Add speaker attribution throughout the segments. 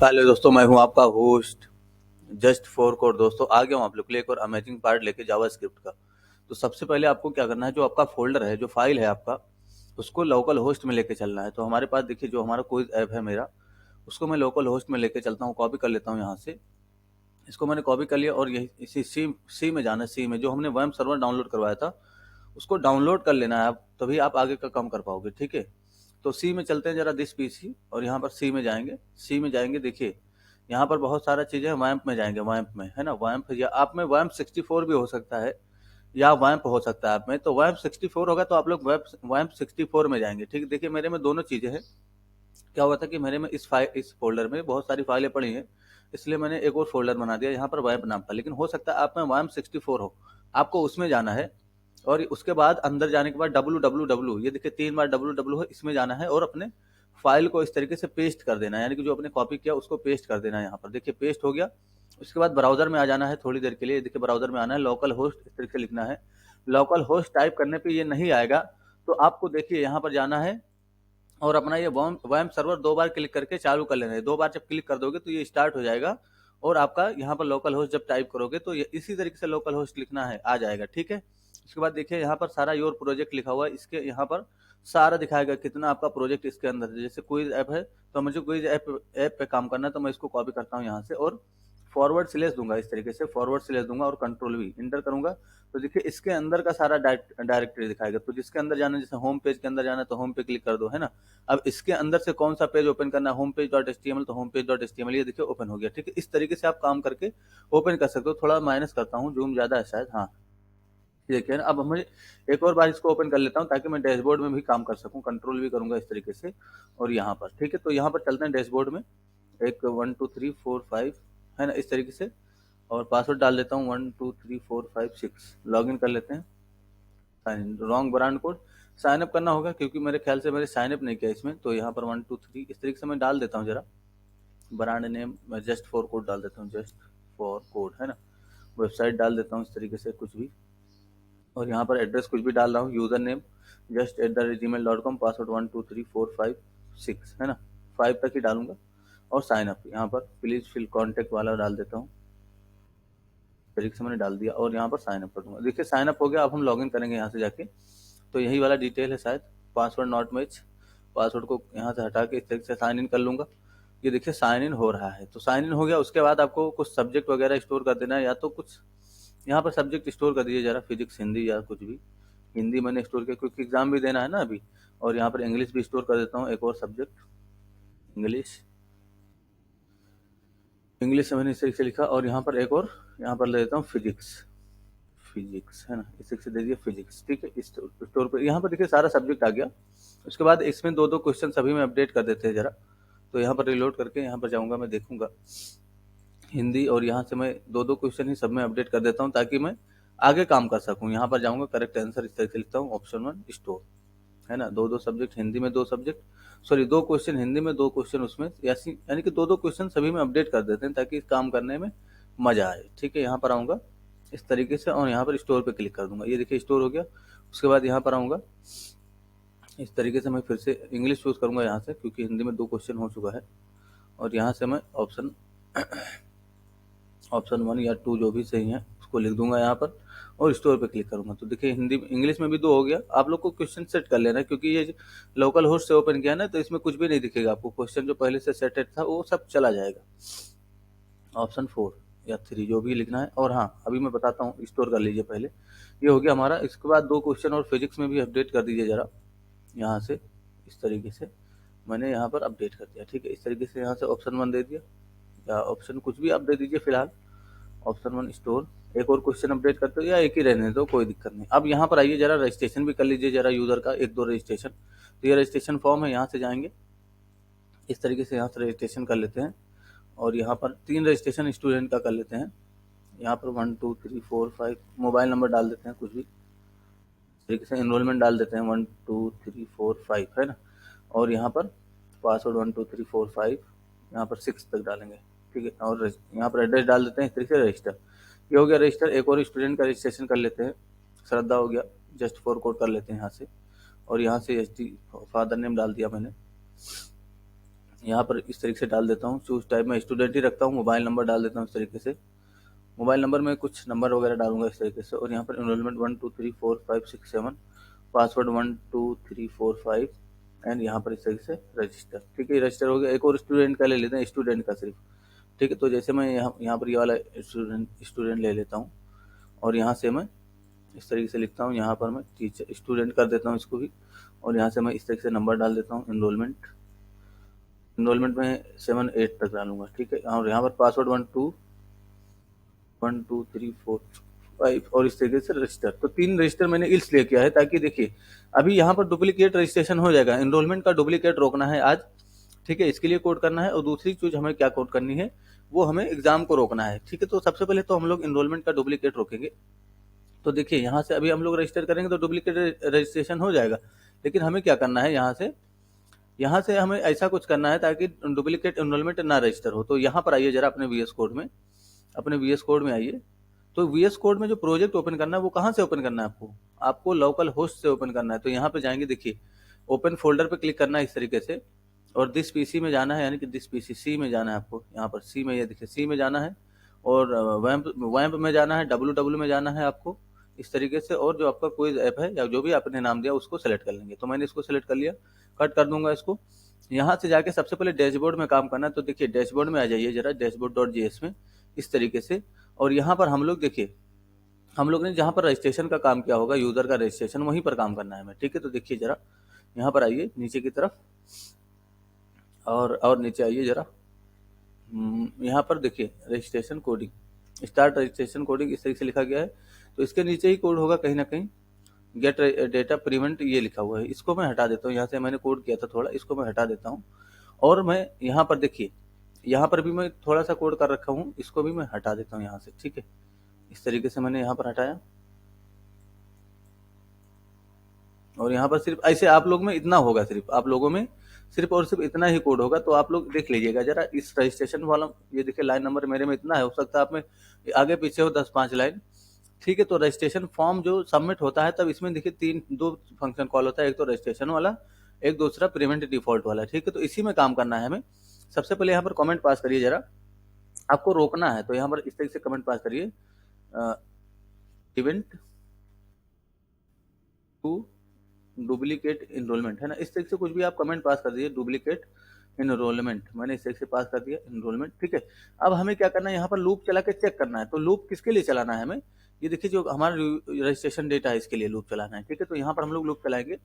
Speaker 1: Hello दोस्तों, मैं हूं आपका होस्ट जस्ट फॉर कोड। दोस्तों आ गया हूं आप लोग के लिए एक और अमेजिंग पार्ट लेके जावास्क्रिप्ट का। तो सबसे पहले आपको क्या करना है, जो आपका फोल्डर है, जो फाइल है आपका, उसको लोकल होस्ट में लेके चलना है। तो हमारे पास देखिए, जो हमारा क्विज ऐप है मेरा, उसको मैं लोकल होस्ट में लेके चलता हूँ। कॉपी कर लेता हूँ यहाँ से। इसको मैंने कॉपी कर लिया और यही इसी सी में जाना है। सी में जो हमने वेब सर्वर डाउनलोड करवाया था, उसको डाउनलोड कर लेना है आप, तभी आप आगे का काम कर पाओगे। ठीक है, तो सी में चलते हैं जरा, दिस पीसी, और यहाँ पर सी में जाएंगे। सी में जाएंगे, देखिए यहाँ पर बहुत सारा चीज़ें, वैम्प में जाएंगे। वैम्प में है ना, वैम्प, या आप में वैम्प 64 भी हो सकता है, या वैम्प हो सकता है आप में। तो वैम्प 64 होगा तो आप लोग वैम्प 64 में जाएंगे। ठीक है, देखिए मेरे में दोनों चीज़ें हैं। क्या हुआ था कि मेरे में इस फोल्डर में बहुत सारी फाइलें पड़ी हैं, इसलिए मैंने एक और फोल्डर बना दिया यहाँ पर वैम्प नाम का। लेकिन हो सकता है आप में वैम्प 64 हो, आपको उसमें जाना है। और उसके बाद अंदर जाने के बाद www, ये देखिए 3 बार www है, इसमें जाना है और अपने फाइल को इस तरीके से पेस्ट कर देना है, यानी कि जो आपने कॉपी किया उसको पेस्ट कर देना है। यहाँ पर देखिए पेस्ट हो गया। उसके बाद ब्राउजर में आ जाना है थोड़ी देर के लिए। देखिए ब्राउजर में आना है, लोकल होस्ट इस तरीके से लिखना है। लोकल होस्ट टाइप करने पे ये नहीं आएगा, तो आपको देखिए यहाँ पर जाना है और अपना ये वैम्प सर्वर 2 बार क्लिक करके चालू कर लेना है। 2 बार जब क्लिक कर दोगे तो ये स्टार्ट हो जाएगा, और आपका यहाँ पर लोकल होस्ट जब टाइप करोगे तो ये इसी तरीके से लोकल होस्ट लिखना है, आ जाएगा। ठीक है, उसके बाद देखिए यहाँ पर सारा योर प्रोजेक्ट लिखा हुआ है, इसके यहाँ पर सारा दिखाएगा कितना आपका प्रोजेक्ट इसके अंदर है। जैसे क्विज ऐप है, तो मुझे क्विज ऐप पे काम करना है, तो मैं इसको कॉपी करता हूँ यहाँ से और फॉरवर्ड स्लेश दूंगा, इस तरीके से फॉरवर्ड स्लेश दूंगा और कंट्रोल वी इंटर करूंगा। तो देखिए इसके अंदर का सारा डायरेक्टरी दिखाएगा। तो जिसके अंदर जाना है, जैसे होम पेज के अंदर जाना है तो होम पे क्लिक कर दो, है ना। अब इसके अंदर से कौन सा पेज ओपन करना है, होम पेज डॉट एचटीएमएल, तो होम पेज डॉट एचटीएमएल ये देखिए ओपन हो गया। ठीक है, इस तरीके से आप काम करके ओपन कर सकते हो। थोड़ा माइनस करता हूँ, जूम ज्यादा है शायद, हाँ। देखिए ना, अब हमें एक और बार इसको ओपन कर लेता हूँ ताकि मैं डैशबोर्ड में भी काम कर सकूँ। कंट्रोल भी करूंगा इस तरीके से, और यहाँ पर ठीक है। तो यहाँ पर चलते हैं डैशबोर्ड में, एक 1 2 3 4 5 है ना, इस तरीके से। और पासवर्ड डाल देता हूँ 1 2 3 4 5 6, लॉग इन कर लेते हैं। Sign in, wrong brand code, sign up करना होगा क्योंकि मेरे ख्याल से मैंने साइन अप नहीं किया इसमें। तो यहाँ पर 1 2 3 इस तरीके से मैं डाल देता हूँ। जरा ब्रांड नेम मैं जस्ट फॉर कोड डाल देता हूँ, जस्ट फॉर कोड, है ना। वेबसाइट डाल देता हूँ इस तरीके से कुछ भी, और यहाँ पर एड्रेस कुछ भी डाल रहा हूँ, यूजर नेम just@gmail.com, पासवर्ड 1 2 3 4 5 6, है ना, 5 तक ही डालूंगा। और साइन अप यहाँ पर प्लीज फिल कॉन्टेक्ट वाला डाल देता हूँ, तरीके से मैंने डाल दिया, और यहाँ पर साइन अप कर दूंगा। देखिए साइन अप हो गया। अब हम लॉगिन करेंगे यहाँ से जाके, तो यही वाला डिटेल है शायद, पासवर्ड नॉट मैच। पासवर्ड को यहाँ से हटा के इस तरीके से साइन इन कर लूंगा। ये देखिए साइन इन हो रहा है। तो साइन इन हो गया, उसके बाद आपको कुछ सब्जेक्ट वगैरह स्टोर कर देना है, या तो कुछ यहाँ पर सब्जेक्ट स्टोर कर दीजिए जरा, फिजिक्स, हिंदी, या कुछ भी। हिंदी मैंने स्टोर किया क्योंकि एग्जाम भी देना है ना अभी। और यहाँ पर इंग्लिश भी स्टोर कर देता हूँ, एक और सब्जेक्ट इंग्लिश। इंग्लिश से मैंने इस तरीके से लिखा, और यहाँ पर एक और, यहाँ पर ले देता हूँ फिजिक्स। फिजिक्स है ना, इस तरीके से दे दिया फिजिक्स। ठीक है, स्टोर पर यहाँ पर देखिए सारा सब्जेक्ट आ गया। उसके बाद इसमें 2 2 क्वेश्चन सभी में अपडेट कर देते हैं जरा। तो यहाँ पर रिलोड करके यहाँ पर जाऊँगा, मैं देखूंगा हिंदी, और यहाँ से मैं 2 2 क्वेश्चन ही सब में अपडेट कर देता हूँ ताकि मैं आगे काम कर सकूँ। यहाँ पर जाऊँगा, करेक्ट आंसर इस तरह से लिखता हूँ, ऑप्शन 1 स्टोर, है ना। 2 2 सब्जेक्ट हिंदी में, 2 सब्जेक्ट, सॉरी 2 क्वेश्चन हिंदी में, 2 क्वेश्चन उसमें, यानी कि 2 2 क्वेश्चन सभी में अपडेट कर देते हैं ताकि काम करने में मजा आए। ठीक है, यहाँ पर आऊँगा इस तरीके से, और यहाँ पर स्टोर पे क्लिक कर दूंगा। ये देखिए स्टोर हो गया। उसके बाद यहाँ पर आऊँगा इस तरीके से, मैं फिर से इंग्लिश चूज करूंगा यहाँ से क्योंकि हिंदी में 2 क्वेश्चन हो चुका है। और यहाँ से मैं ऑप्शन 1 या 2 जो भी सही है उसको लिख दूंगा यहाँ पर, और स्टोर पे क्लिक करूंगा। तो देखिए हिंदी इंग्लिश में भी 2 हो गया। आप लोग को क्वेश्चन सेट कर लेना है क्योंकि ये लोकल होस्ट से ओपन किया ना, तो इसमें कुछ भी नहीं दिखेगा आपको। क्वेश्चन जो पहले से सेटेड था वो सब चला जाएगा। ऑप्शन 4 या 3 जो भी लिखना है। और हाँ, अभी मैं बताता हूँ, स्टोर कर लीजिए पहले। ये हो गया हमारा। इसके बाद 2 क्वेश्चन और फिजिक्स में भी अपडेट कर दीजिए जरा, यहाँ से इस तरीके से मैंने यहाँ पर अपडेट कर दिया। ठीक है, इस तरीके से यहाँ से ऑप्शन 1 दे दिया, या ऑप्शन कुछ भी आप दे दीजिए फिलहाल, ऑप्शन 1 स्टोर। एक और क्वेश्चन अपडेट करते हो या एक ही रहने दो, कोई दिक्कत नहीं। अब यहाँ पर आइए, जरा रजिस्ट्रेशन भी कर लीजिए जरा यूजर का, 1 2 रजिस्ट्रेशन। तो ये रजिस्ट्रेशन फॉर्म है, यहाँ से जाएंगे इस तरीके से, यहाँ से रजिस्ट्रेशन कर लेते हैं। और यहाँ पर 3 रजिस्ट्रेशन स्टूडेंट का कर लेते हैं। यहाँ पर 1 2 3 4 5 मोबाइल नंबर डाल देते हैं कुछ भी, तरीके से एनरोलमेंट डाल देते हैं 1 2 3 4 5, है ना। और यहाँ पर पासवर्ड 1 2 3 4 5, यहाँ पर 6 तक डालेंगे। ठीक है, और यहाँ पर एड्रेस डाल देते हैं इस तरीके से, रजिस्टर। ये हो गया रजिस्टर। एक और स्टूडेंट का रजिस्ट्रेशन कर लेते हैं, श्रद्धा हो गया, जस्ट फॉर कोड कर लेते हैं यहाँ से। और यहाँ से एच डी फादर नेम डाल दिया मैंने, यहाँ पर इस तरीके से डाल देता हूँ। चूज टाइप में स्टूडेंट ही रखता हूँ। मोबाइल नंबर डाल देता हूँ इस तरीके से। मोबाइल नंबर में कुछ नंबर वगैरह डालूंगा इस तरीके से। और यहाँ पर इनरोलमेंट 1 2 3 4 5 6 7, पासवर्ड 1 2 3 4 5 एंड यहाँ पर इस तरीके से रजिस्टर। ठीक है, रजिस्टर हो गया। एक और स्टूडेंट का ले लेते हैं, स्टूडेंट का सिर्फ। ठीक है, तो जैसे मैं यहाँ पर ये वाला स्टूडेंट ले लेता हूँ और यहाँ से मैं इस तरीके से लिखता हूँ। यहाँ पर मैं टीचर स्टूडेंट कर देता हूँ इसको भी। और यहाँ से मैं इस तरीके से नंबर डाल देता हूँ। इनरोलमेंट में 7 8 तक डालूंगा। ठीक है, और यहाँ पर पासवर्ड 1 2 1 2 3 4 5 और इस तरीके से रजिस्टर। तो 3 रजिस्टर मैंने इसलिए किया है ताकि देखिए अभी यहाँ पर डुप्लीकेट रजिस्ट्रेशन हो जाएगा। इनरोलमेंट का डुप्लीकेट रोकना है आज। ठीक है, इसके लिए कोड करना है। और दूसरी चीज हमें क्या कोड करनी है, वो हमें एग्जाम को रोकना है। ठीक है, तो सबसे पहले तो हम लोग इनरोलमेंट का डुप्लीकेट रोकेंगे। तो देखिए यहाँ से अभी हम लोग रजिस्टर करेंगे तो डुप्लीकेट रजिस्ट्रेशन हो जाएगा। लेकिन हमें क्या करना है, यहाँ से हमें ऐसा कुछ करना है ताकि डुप्लीकेट इनरोलमेंट ना रजिस्टर हो। तो यहाँ पर आइए जरा अपने वीएस कोड में आइए। तो वीएस कोड में जो प्रोजेक्ट ओपन करना है वो कहाँ से ओपन करना है, आपको लोकल होस्ट से ओपन करना है। तो यहाँ पे जाएंगे, देखिए ओपन फोल्डर पे क्लिक करना है इस तरीके से। और दिस पीसी में जाना है, यानी कि दिस पीसी सी में जाना है आपको। यहाँ पर सी में, ये देखिए सी में जाना है। और वैम्प में जाना है, डब्ल्यू में जाना है आपको इस तरीके से। और जो आपका कोई ऐप है या जो भी आपने नाम दिया उसको सेलेक्ट कर लेंगे। तो मैंने इसको सेलेक्ट कर लिया, कट कर दूंगा इसको। यहाँ से जाके सबसे पहले डैशबोर्ड में काम करना है। तो देखिए डैशबोर्ड में आ जाइए जरा, dashboard.js में इस तरीके से। और यहाँ पर हम लोग देखिए, हम लोग ने जहाँ पर रजिस्ट्रेशन का काम किया होगा, यूजर का रजिस्ट्रेशन, वहीं पर काम करना है हमें। ठीक है, तो देखिए जरा यहाँ पर आइए नीचे की तरफ और नीचे आइए जरा। यहाँ पर देखिए registration coding, start registration coding इस तरीके से लिखा गया है। तो इसके नीचे ही कोड होगा कहीं ना कहीं, गेट डेटा प्रिवेंट ये लिखा हुआ है। इसको मैं हटा देता हूँ, यहाँ से मैंने कोड किया था थोड़ा, इसको मैं हटा देता हूँ। और मैं यहाँ पर देखिए, यहाँ पर भी मैं थोड़ा सा कोड कर रखा हूँ, इसको भी मैं हटा देता हूँ यहाँ से। ठीक है, इस तरीके से मैंने यहाँ पर हटाया। और यहाँ पर सिर्फ ऐसे आप लोग में इतना होगा, सिर्फ आप लोगों में सिर्फ और सिर्फ इतना ही कोड होगा। तो आप लोग देख लीजिएगा जरा इस रजिस्ट्रेशन वाला, ये देखिए लाइन नंबर मेरे में इतना है, हो सकता है आप में आगे पीछे हो 10 5 लाइन। ठीक है, तो रजिस्ट्रेशन फॉर्म जो सबमिट होता है तब इसमें देखिए दो फंक्शन कॉल होता है, एक तो रजिस्ट्रेशन वाला, एक दूसरा प्रिवेंट डिफॉल्ट वाला। ठीक है, तो इसी में काम करना है हमें। सबसे पहले यहाँ पर कमेंट पास करिए जरा, आपको रोकना है। तो यहाँ पर इस तरीके से कमेंट पास करिए, प्रिवेंट टू डुप्लीकेट इनरोलमेंट, है ना। इस तरीके से कुछ भी आप कमेंट पास कर दीजिए, डुप्लीकेट इनरोलमेंट मैंने इस तरीके से पास कर दिया, इनरोलमेंट। ठीक है, अब हमें क्या करना है, यहाँ पर लूप चला के चेक करना है। तो लूप किसके लिए चलाना है हमें, ये देखिए जो हमारा रजिस्ट्रेशन डेटा है इसके लिए लूप चलाना है। ठीक है, तो यहाँ पर हम लोग लूप चलाएंगे।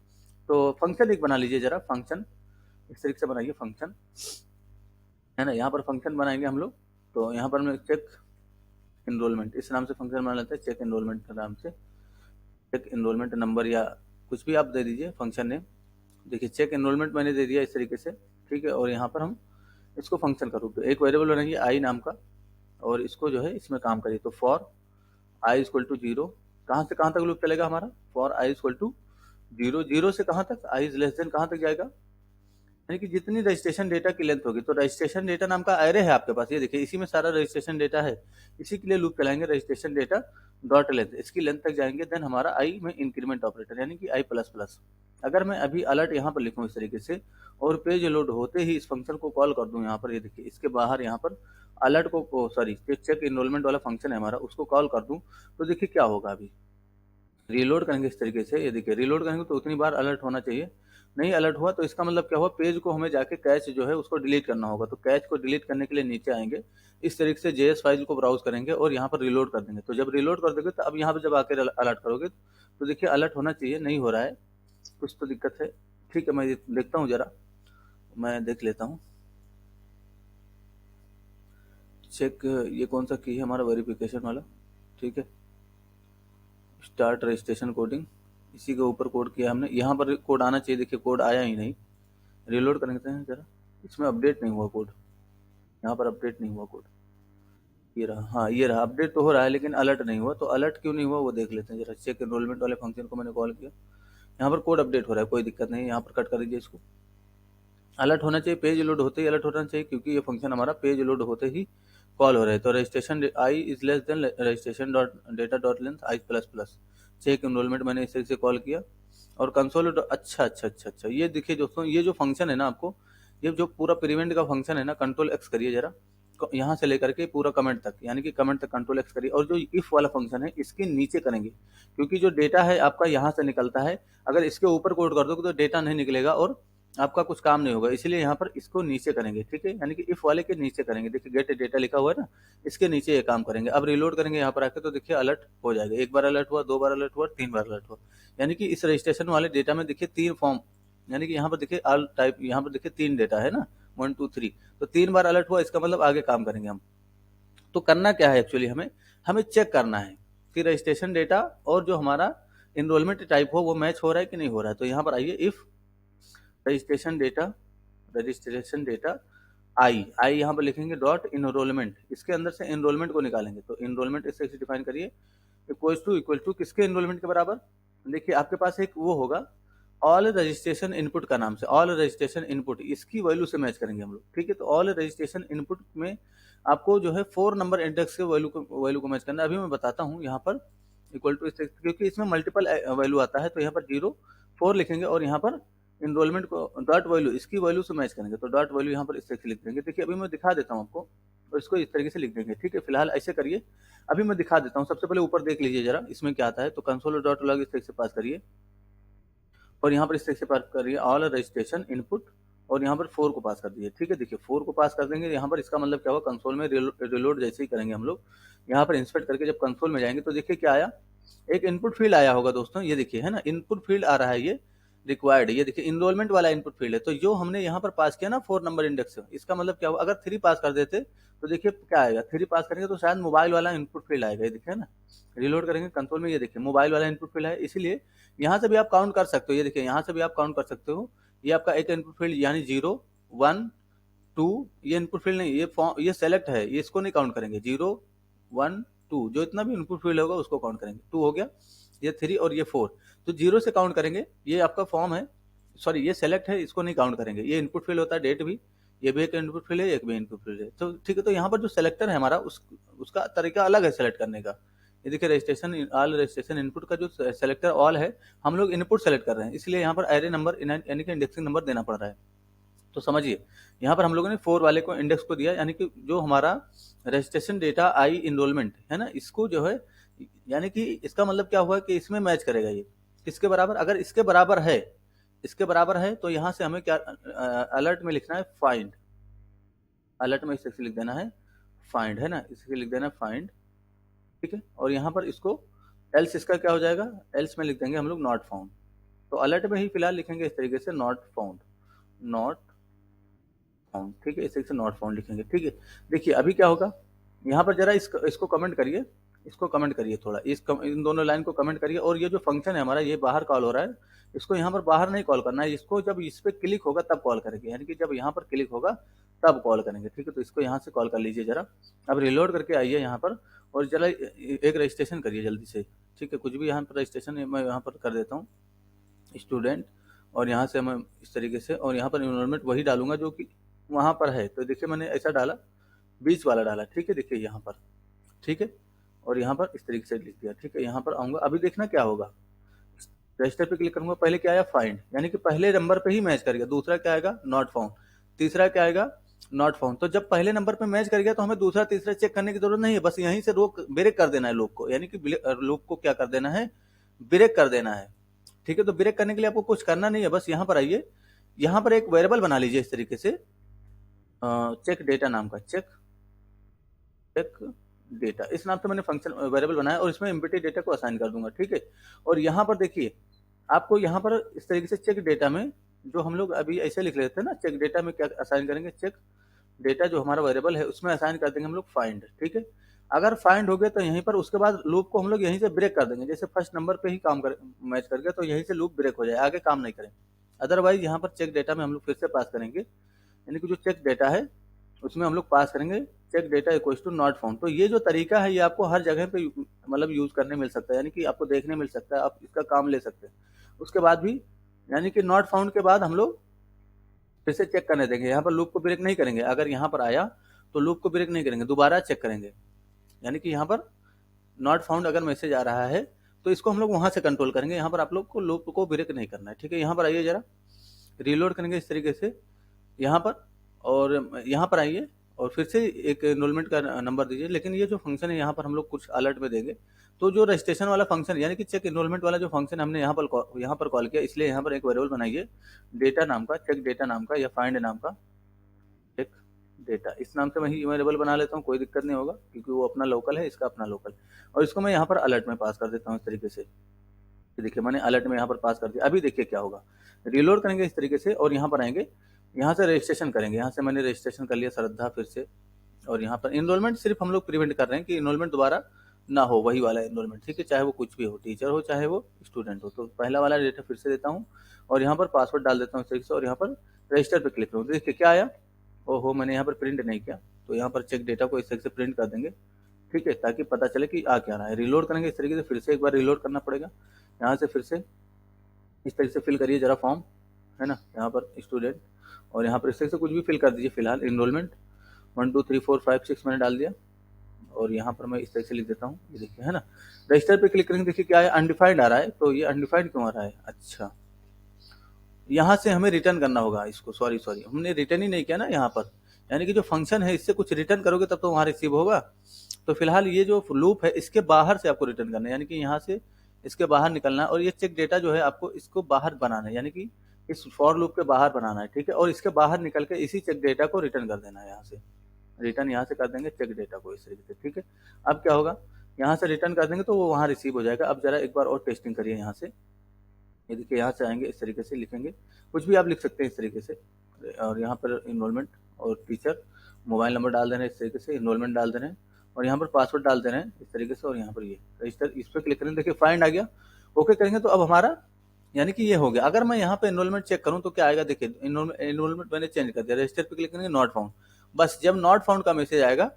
Speaker 1: तो फंक्शन एक बना लीजिए जरा, फंक्शन इस तरीके से बनाइए फंक्शन, है ना। यहाँ पर फंक्शन बनाएंगे हम लोग। तो यहाँ पर मैं चेक इनरोलमेंट इस नाम से फंक्शन बना लेते हैं, चेक इनरोलमेंट के नाम से। चेक इनरोलमेंट नंबर या कुछ भी आप दे दीजिए फंक्शन नेम। देखिए चेक इनरोलमेंट मैंने दे दिया इस तरीके से। ठीक है, और यहाँ पर हम इसको फंक्शन का रूप एक वेरिएबल बनाएंगे आई नाम का, और इसको जो है इसमें काम करिए। तो फॉर आई इक्वल टू 0, कहाँ से कहाँ तक लूप चलेगा हमारा, फॉर आई इक्वल टू 0, 0 से कहाँ तक, आई इज लेस देन कहाँ तक जाएगा, यानी कि जितनी रजिस्ट्रेशन डेटा की लेंथ होगी। तो रजिस्ट्रेशन डेटा नाम का एरे है आपके पास, ये देखिए इसी में सारा रजिस्ट्रेशन डेटा है। इसी के लिए लूप चलाएंगे, रजिस्ट्रेशन डेटा डॉट लेंथ, इसकी लेंथ तक जाएंगे। देन हमारा आई में इंक्रीमेंट ऑपरेटर, यानी कि आई प्लस प्लस। अगर मैं अभी अलर्ट यहाँ पर लिखूँ इस तरीके से, और पेज लोड होते ही इस फंक्शन को कॉल कर दूं यहाँ पर, ये देखिए इसके बाहर यहाँ पर अलर्ट को सॉरी चेक इनरोलमेंट वाला फंक्शन है हमारा, उसको कॉल कर दूं, तो देखिए क्या होगा। अभी रीलोड करेंगे इस तरीके से, ये देखिए रीलोड करेंगे तो उतनी बार अलर्ट होना चाहिए। नहीं अलर्ट हुआ तो इसका मतलब क्या हुआ, पेज को हमें जाके कैच जो है उसको डिलीट करना होगा। तो कैच को डिलीट करने के लिए नीचे आएंगे, इस तरीके से जेएस फाइल को ब्राउज करेंगे और यहाँ पर रिलोड कर देंगे। तो जब रिलोड कर देंगे तो अब यहाँ पर जब आकर अलर्ट करोगे तो देखिए अलर्ट होना चाहिए, नहीं हो रहा है, कुछ तो दिक्कत है। ठीक है, मैं देखता हूँ जरा, मैं देख लेता हूँ। चेक ये कौन सा की है हमारा, वेरिफिकेशन वाला। ठीक है, स्टार्ट रजिस्ट्रेशन कोडिंग, इसी के ऊपर कोड किया हमने। यहाँ पर कोड आना चाहिए, देखिए कोड आया ही नहीं। रिलोड करते हैं जरा, इसमें अपडेट नहीं हुआ कोड, यहाँ पर अपडेट नहीं हुआ कोड। ये रहा, हाँ ये रहा, अपडेट तो हो रहा है लेकिन अलर्ट नहीं हुआ। तो अलर्ट क्यों नहीं हुआ वो देख लेते हैं जरा। चेक एनरोलमेंट वाले फंक्शन को मैंने कॉल किया, यहाँ पर कोड अपडेट हो रहा है, कोई दिक्कत नहीं, यहाँ पर कट कर दीजिए इसको। अलर्ट होना चाहिए, पेज लोड होते ही अलर्ट होना चाहिए, क्योंकि ये फंक्शन हमारा पेज लोड होते ही कॉल हो रहा है। तो registration I is less than registration dot data dot length I plus plus, check enrolment मैंने इस से कॉल किया और कंसोल। अच्छा अच्छा अच्छा अच्छा, ये देखिए दोस्तों, ये जो फंक्शन है ना आपको, ये जो पूरा प्रिवेंट का फंक्शन है ना, कंट्रोल एक्स करिए जरा, यहाँ से लेकर के पूरा कमेंट तक, यानी कि कमेंट तक कंट्रोल एक्स करिए, और जो इफ वाला फंक्शन है इसके नीचे करेंगे, क्योंकि जो डेटा है आपका यहाँ से निकलता है, अगर इसके ऊपर कोड कर दोगे तो डेटा नहीं निकलेगा और आपका कुछ काम नहीं होगा, इसलिए यहाँ पर इसको नीचे करेंगे, ठीक है, यानी कि इफ वाले के नीचे करेंगे। देखिए गेट डेटा लिखा हुआ है ना, इसके नीचे ये काम करेंगे। अब रिलोड करेंगे यहाँ पर आके तो देखिए अलर्ट हो जाएगा, एक बार अलर्ट हुआ, 2 बार अलर्ट हुआ, 3 बार अलर्ट हुआ, यानी कि इस रजिस्ट्रेशन वाले डेटा में देखिए 3 फॉर्म, यानी कि यहाँ पर देखिए ऑल टाइप, यहाँ पर देखिए 3 डेटा है ना, 1 2 3, तो 3 बार अलर्ट हुआ, इसका मतलब आगे काम करेंगे हम। तो करना क्या है एक्चुअली, हमें हमें चेक करना है कि रजिस्ट्रेशन डेटा और जो हमारा इनरोलमेंट टाइप हो वो मैच हो रहा है कि नहीं हो रहा है। तो यहाँ पर आइए, इफ रजिस्ट्रेशन डेटा आई यहाँ पर लिखेंगे डॉट इनरोलमेंट, इसके अंदर से इनरोलमेंट को निकालेंगे, तो इनरोलमेंट इसे डिफाइन करिए, इक्वल टू किसके इनरोलमेंट के बराबर। देखिए आपके पास एक वो होगा ऑल रजिस्ट्रेशन इनपुट का नाम से, ऑल रजिस्ट्रेशन इनपुट, इसकी वैल्यू से मैच करेंगे हम लोग, ठीक है। तो ऑल रजिस्ट्रेशन इनपुट में आपको जो है 4 नंबर इंडेक्स के वैल्यू को मैच करना है। अभी मैं बताता हूँ यहाँ पर इक्वल टू, क्योंकि इसमें मल्टीपल वैल्यू आता है, तो यहाँ पर 0 4 लिखेंगे और यहाँ पर इनरोलमेंट को डॉट वैल्यू, इसकी वैल्यू से मैच करेंगे, तो डॉट वैल्यू यहाँ पर इस तरीके से लिख देंगे। देखिए अभी मैं दिखा देता हूँ आपको, और इसको इस तरीके से लिख देंगे, ठीक है। फिलहाल ऐसे करिए, अभी मैं दिखा देता हूँ। सबसे पहले ऊपर देख लीजिए जरा, इसमें क्या आता है, तो कंसोल डॉट लॉग इस तरीके से पास करिए, और यहाँ पर इस तरीके से पास करिए ऑल रजिस्ट्रेशन इनपुट, और यहाँ पर 4 को पास कर दिए, ठीक है। देखिए 4 को पास कर देंगे, यहाँ पर इसका मतलब क्या हुआ, कंसोल में रिलोड जैसे ही करेंगे हम लोग, यहाँ पर इंस्पेक्ट करके जब कंसोल में जाएंगे तो देखिए क्या आया, एक इनपुट फील्ड आया होगा दोस्तों, ये देखिए है ना, इनपुट फील्ड आ रहा है, ये रिक्वायर्ड, ये देखिए इनरोलमेंट वाला इनपुट फील्ड है। तो जो हमने यहाँ पर पास किया ना 4 नंबर इंडेक्स, इसका मतलब क्या हुआ, अगर 3 पास कर देते तो देखिए क्या आएगा, 3 पास करेंगे तो शायद मोबाइल वाला इनपुट फील्ड आएगा, ये देखिए ना, रिलोड करेंगे कंसोल में, ये देखिए मोबाइल वाला इनपुट फील्ड है, इसीलिए यहाँ से भी आप काउंट कर सकते हो, ये देखिए यहाँ से भी आप काउंट कर सकते हो, ये आपका एक इनपुट फील्ड, यानी 0 1 2, ये इनपुट फील्ड नहीं, ये सेलेक्ट है, ये इसको नहीं काउंट करेंगे, 0 1 2, जो इतना भी इनपुट फील्ड होगा उसको काउंट करेंगे, 2 हो गया, ये 3 और ये 4, तो 0 से काउंट करेंगे, ये आपका फॉर्म है, सॉरी ये सेलेक्ट है, इसको नहीं काउंट करेंगे, ये इनपुट फील्ड होता है, डेट भी, ये भी एक इनपुट फील्ड है, एक भी इनपुट फील्ड है, तो ठीक है। तो यहाँ पर जो सेलेक्टर है हमारा, उसका तरीका अलग है सेलेक्ट करने का। ये देखिए रजिस्ट्रेशन ऑल रजिस्ट्रेशन इनपुट का जो सेलेक्टर ऑल है, हम लोग इनपुट सेलेक्ट कर रहे हैं, इसलिए यहाँ पर एरे नंबर यानी कि इंडेक्सिंग नंबर देना पड़ रहा है। तो समझिए यहाँ पर हम लोगों ने 4 वाले को इंडेक्स को दिया, यानी कि जो हमारा रजिस्ट्रेशन डेटा आई इनरोलमेंट है ना, इसको जो है, यानी कि इसका मतलब क्या हुआ कि इसमें मैच करेगा ये किसके बराबर, अगर इसके बराबर है, इसके बराबर है, तो यहाँ से हमें क्या अलर्ट में लिखना है फाइंड, अलर्ट में इसे लिख देना है फाइंड, है ना, इसे लिख देना है फाइंड, ठीक है। और यहाँ पर इसको एल्स, इसका क्या हो जाएगा, एल्स में लिख देंगे हम लोग नॉट फाउंड, तो अलर्ट में ही फिलहाल लिखेंगे इस तरीके से नॉट फाउंड, नॉट फाउंड, ठीक है, इस तरीके से नॉट फाउंड लिखेंगे, ठीक है। देखिए अभी क्या होगा, यहाँ पर जरा इसको कमेंट करिए, इसको कमेंट करिए थोड़ा, इन दोनों लाइन को कमेंट करिए, और ये जो फंक्शन है हमारा ये बाहर कॉल हो रहा है, इसको यहाँ पर बाहर नहीं कॉल करना है, इसको जब इस पर क्लिक होगा तब कॉल करेंगे, यानी कि जब यहाँ पर क्लिक होगा तब कॉल करेंगे, ठीक है। तो इसको यहाँ से कॉल कर लीजिए जरा, अब रिलोड करके आइए यहाँ पर, और जरा एक रजिस्ट्रेशन करिए जल्दी से, ठीक है। कुछ भी यहाँ पर रजिस्ट्रेशन मैं यहाँ पर कर देता हूँ, स्टूडेंट, और यहाँ से मैं इस तरीके से, और यहाँ पर इन्वायरमेंट वही डालूंगा जो कि वहाँ पर है, तो देखिए मैंने ऐसा डाला, बीच वाला डाला, ठीक है, देखिए यहाँ पर, ठीक है, और यहाँ पर इस तरीके से लिख दिया, ठीक है। यहाँ पर आऊँगा, अभी देखना क्या होगा, रजिस्टर पे क्लिक करूंगा, पहले क्या आया फाइंड, यानी कि पहले नंबर पे ही मैच कर गया, दूसरा क्या आएगा नॉट फाउंड, तीसरा क्या आएगा नॉट फाउंड। तो जब पहले नंबर पे मैच कर गया तो हमें दूसरा तीसरा चेक करने की जरूरत नहीं है, बस यहीं से रोक ब्रेक कर देना है लूप को, यानी कि लूप को क्या कर देना है, ब्रेक कर देना है, ठीक है। तो ब्रेक करने के लिए आपको कुछ करना नहीं है, बस यहाँ पर आइए, यहाँ पर एक वेरिएबल बना लीजिए इस तरीके से, चेक डेटा नाम का, चेक डेटा, इस नाम से मैंने फंक्शन वेरिएबल बनाया, और इसमें एम्प्टी डेटा को असाइन कर दूंगा, ठीक है। और यहाँ पर देखिए आपको यहाँ पर इस तरीके से चेक डेटा में, जो हम लोग अभी ऐसे लिख लेते हैं ना, चेक डेटा में क्या असाइन करेंगे, चेक डेटा जो हमारा वेरिएबल है उसमें असाइन कर देंगे हम लोग फाइंड, ठीक है। अगर फाइंड हो गया तो यहीं पर उसके बाद लूप को हम लोग यहीं से ब्रेक कर देंगे, जैसे फर्स्ट नंबर पे ही काम कर मैच कर गया तो यहीं से लूप ब्रेक हो जाए, आगे काम नहीं करें। अदरवाइज यहाँ पर चेक डेटा में हम लोग फिर से पास करेंगे, यानी कि जो चेक डेटा है उसमें हम लोग पास करेंगे check data equals to not found. तो ये जो तरीका है ये आपको हर जगह पे मतलब यूज करने मिल सकता है, यानी कि आपको देखने मिल सकता है, आप इसका काम ले सकते हैं। उसके बाद भी यानी कि नॉट फाउंड के बाद हम लोग फिर से चेक करने देंगे, यहाँ पर लूप को ब्रेक नहीं करेंगे, अगर यहाँ पर आया तो लूप को ब्रेक नहीं करेंगे, दोबारा चेक करेंगे, यानी कि यहाँ पर नॉट फाउंड अगर मैसेज आ रहा है तो इसको हम लोग वहां से कंट्रोल करेंगे, यहाँ पर आप लोग को लूप को ब्रेक नहीं करना है, ठीक है। यहाँ पर आइए जरा, रिलोड करेंगे इस तरीके से, यहाँ पर, और यहाँ पर आइए और फिर से एक एनरोलमेंट का नंबर दीजिए। लेकिन ये जो फंक्शन है यहाँ पर हम लोग कुछ अलर्ट में देंगे। तो जो रजिस्ट्रेशन वाला फंक्शन यानी कि चेक एनरोलमेंट वाला जो फंक्शन हमने यहाँ पर कॉल किया, इसलिए यहाँ पर एक वेरिएबल बनाइए डेटा नाम का, चेक डेटा नाम का या फाइंड नाम का, चेक डेटा, इस नाम से मैं ही वेरिएबल बना लेता हूँ, कोई दिक्कत नहीं होगा क्योंकि वो अपना लोकल है, इसका अपना लोकल। और इसको मैं यहाँ पर अलर्ट में पास कर देता हूँ इस तरीके से। देखिए मैंने अलर्ट में यहाँ पर पास कर दिया। अभी देखिए क्या होगा, रिलोड करेंगे इस तरीके से और यहाँ पर आएंगे, यहाँ से रजिस्ट्रेशन करेंगे। यहाँ से मैंने रजिस्ट्रेशन कर लिया श्रद्धा फिर से, और यहाँ पर इनरोलमेंट सिर्फ हम लोग प्रिवेंट कर रहे हैं कि इनरोलमेंट दोबारा ना हो, वही वाला इनरोलमेंट, ठीक है, चाहे वो कुछ भी हो, टीचर हो चाहे वो स्टूडेंट हो। तो पहला वाला डेटा फिर से देता हूँ और यहाँ पर पासवर्ड डाल देता हूँ इस तरीके से, और यहाँ पर रजिस्टर पर क्लिक करूँ। देखिए क्या आया, ओहो मैंने यहाँ पर प्रिंट नहीं किया, तो यहाँ पर चेक डेटा को इस तरीके से प्रिंट कर देंगे, ठीक है, ताकि पता चले कि आ क्या रहा है। रिलोड करेंगे इस तरीके से, फिर से एक बार रिलोड करना पड़ेगा। यहाँ से फिर से इस तरीके से फिल करिए जरा फॉर्म, है ना, यहाँ पर स्टूडेंट, और यहाँ पर इस तरीके से कुछ भी फिल कर दीजिए। फिलहाल इनरोलमेंट 1 2 3 4 5 6 मैंने डाल दिया, और यहाँ पर मैं इस तरीके से लिख देता हूँ, ये देखिए, है ना। रजिस्टर पे क्लिक करेंगे, देखिए क्या है, अनडिफाइंड आ रहा है। तो ये अनडिफाइंड क्यों आ रहा है, अच्छा यहाँ से हमें रिटर्न करना होगा इसको, सॉरी हमने रिटर्न ही नहीं किया ना यहाँ पर, यानी कि जो फंक्शन है इससे कुछ रिटर्न करोगे तब तो वहाँ रिसीव होगा। तो फिलहाल ये जो लूप है इसके बाहर से आपको रिटर्न करना है, यानी कि यहाँ से इसके बाहर निकलना है, और ये चेक डेटा जो है आपको इसको बाहर बनाना है, यानी कि इस फॉर लूप के बाहर बनाना है, ठीक है, और इसके बाहर निकल के इसी चेक डेटा को रिटर्न कर देना है। यहाँ से रिटर्न यहाँ से कर देंगे चेक डेटा को इस तरीके से, ठीक है। अब क्या होगा, यहाँ से रिटर्न कर देंगे तो वो वहाँ रिसीव हो जाएगा। अब जरा एक बार और टेस्टिंग करिए यहाँ से, ये देखिए यहाँ से आएंगे, इस तरीके से लिखेंगे, कुछ भी आप लिख सकते हैं इस तरीके से, और यहाँ पर इनरोलमेंट और टीचर, मोबाइल नंबर डाल देना है इस तरीके से, इनरोलमेंट डाल देना है, और यहाँ पर पासवर्ड डाल देना है इस तरीके से, और यहाँ पर ये रजिस्टर, इस पर क्लिक करेंगे, देखिए फाइंड आ गया, ओके करेंगे तो अब हमारा यानी कि ये हो गया। अगर मैं यहाँ पे इनरोलमेंट चेक करूँ तो क्या आएगा, देखिए इनरोलमेंट मैंने चेंज कर दिया, रजिस्टर पे क्लिक करेंगे नॉट फाउंड, बस जब नॉट फाउंड का मैसेज आएगा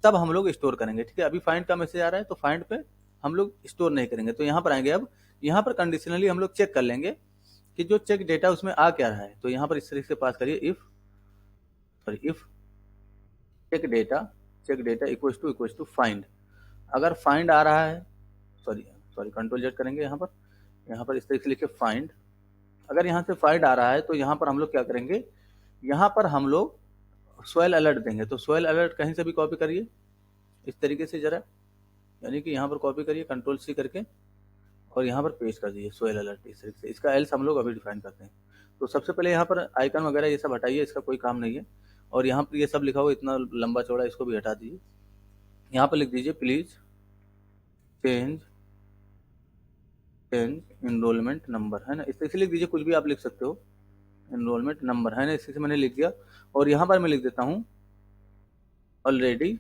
Speaker 1: तब हम लोग स्टोर करेंगे, ठीक है। अभी फाइंड का मैसेज आ रहा है तो फाइंड पे हम लोग स्टोर नहीं करेंगे। तो यहाँ पर आएंगे, अब यहाँ पर कंडीशनली हम लोग चेक कर लेंगे कि जो चेक डेटा उसमें आ क्या रहा है। तो यहाँ पर इस तरीके से पास करिए, if check data equals to find, अगर फाइंड आ रहा है, सॉरी कंट्रोल जेड करेंगे, यहाँ पर इस तरीके से लिखे फाइंड, अगर यहाँ से फाइंड आ रहा है तो यहाँ पर हम लोग क्या करेंगे, यहाँ पर हम लोग स्वेल अलर्ट देंगे। तो स्वेल अलर्ट कहीं से भी कॉपी करिए इस तरीके से जरा, यानी कि यहाँ पर कॉपी करिए कंट्रोल सी करके, और यहाँ पर पेस्ट कर दीजिए स्वेल अलर्ट इस तरीके से। इसका एल्स हम लोग अभी डिफाइन करते हैं। तो सबसे पहले यहाँ पर आइकन वगैरह ये सब हटाइए, इसका कोई काम नहीं है, और यहाँ पर ये सब लिखा हुआ इतना लंबा चौड़ा, इसको भी हटा दीजिए। यहाँ पर लिख दीजिए प्लीज चेंज इनरोलमेंट नंबर, है ना, इस तरीके से लिख दीजिए, कुछ भी आप लिख सकते हो, इनरोलमेंट नंबर, है ना, इस तरीके से मैंने लिख दिया। और यहाँ पर मैं लिख देता हूँ ऑलरेडी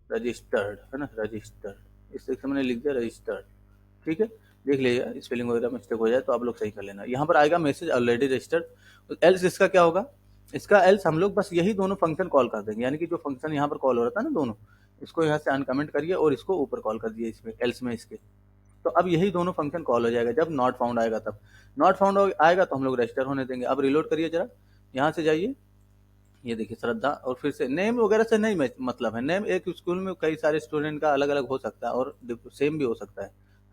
Speaker 1: रजिस्टर्ड, है ना, रजिस्टर्ड, इस तरीके से मैंने लिख दिया रजिस्टर्ड, ठीक है। देख लीजिएगा स्पेलिंग वगैरह मिस्टेक हो जाए तो आप लोग सही कर लेना। यहाँ पर आएगा मैसेज ऑलरेडी रजिस्टर्ड, तो एल्स इसका क्या होगा, इसका एल्स हम लोग बस यही दोनों फंक्शन कॉल कर देंगे, यानी कि जो फंक्शन यहाँ पर कॉल हो रहा था ना दोनों, इसको यहाँ से अनकमेंट करिए और इसको ऊपर कॉल कर दिए इसमें एल्स में इसके। तो अब यही दोनों फंक्शन कॉल हो जाएगा जब नॉट फाउंड आएगा, तब नॉट फाउंड आएगा तो हम लोग रजिस्टर होने देंगे। अब रिलोड करिए जरा, यहाँ से जाइए, ये देखिए श्रद्धा, और फिर से नेम वगैरह से नहीं मतलब है, नेम एक स्कूल में कई सारे स्टूडेंट का अलग अलग हो सकता है और सेम भी हो सकता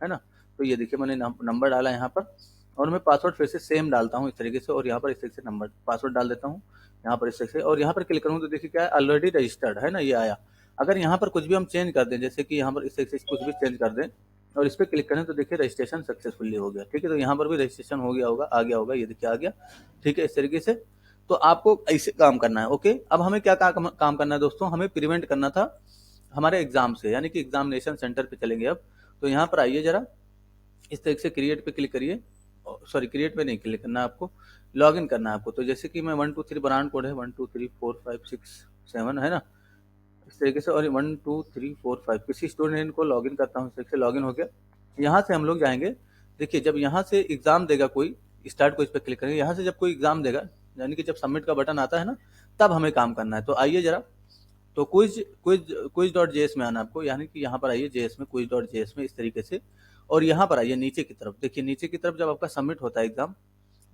Speaker 1: है ना। तो ये देखिए मैंने नंबर डाला यहाँ पर, और मैं पासवर्ड फिर से सेम डालता हूँ इस तरीके से, और यहाँ पर इस तरीके से नंबर पासवर्ड डाल देता हूँ यहाँ पर इस तरीके से, और यहाँ पर क्लिक करूँ तो देखिए क्या है, ऑलरेडी रजिस्टर्ड, है ना, ये आया। अगर यहाँ पर कुछ भी हम चेंज कर दें, जैसे कि यहाँ पर इस तरीके से कुछ भी चेंज कर दें और इस पर क्लिक करें तो देखिए रजिस्ट्रेशन सक्सेसफुली हो गया, ठीक है। तो यहाँ पर भी रजिस्ट्रेशन हो गया होगा, आ गया होगा, ये देखिए आ गया, ठीक है, इस तरीके से। तो आपको ऐसे काम करना है, ओके। अब हमें क्या काम करना है दोस्तों, हमें प्रिवेंट करना था हमारे एग्जाम से, यानी कि एग्जामिनेशन सेंटर पे चलेंगे अब। तो यहाँ पर आइए जरा, इस तरीके से क्रिएट पे क्लिक करिए, सॉरी क्रिएट पे नहीं क्लिक करना है आपको, लॉग इन करना है आपको। तो जैसे कि मैं 1 2 3 ब्रांड कोड है 1 2 3 4 5 6 7, है ना, इस तरीके से, और 1 2 3 4 5 किसी स्टूडेंट को लॉग इन करता हूँ, इस तरीके से लॉग इन हो गया। यहाँ से हम लोग जाएंगे, देखिए जब यहाँ से एग्जाम देगा कोई, स्टार्ट को इस पर क्लिक करेंगे, यहाँ से जब कोई एग्जाम देगा, यानी कि जब सबमिट का बटन आता है ना, तब हमें काम करना है। तो आइए जरा, तो क्विज डॉट जेएस में आना आपको, यानी कि यहाँ पर आइए जेएस में, क्विज डॉट जेएस में इस तरीके से, और यहाँ पर आइए नीचे की तरफ, देखिए नीचे की तरफ जब आपका सबमिट होता है एग्जाम,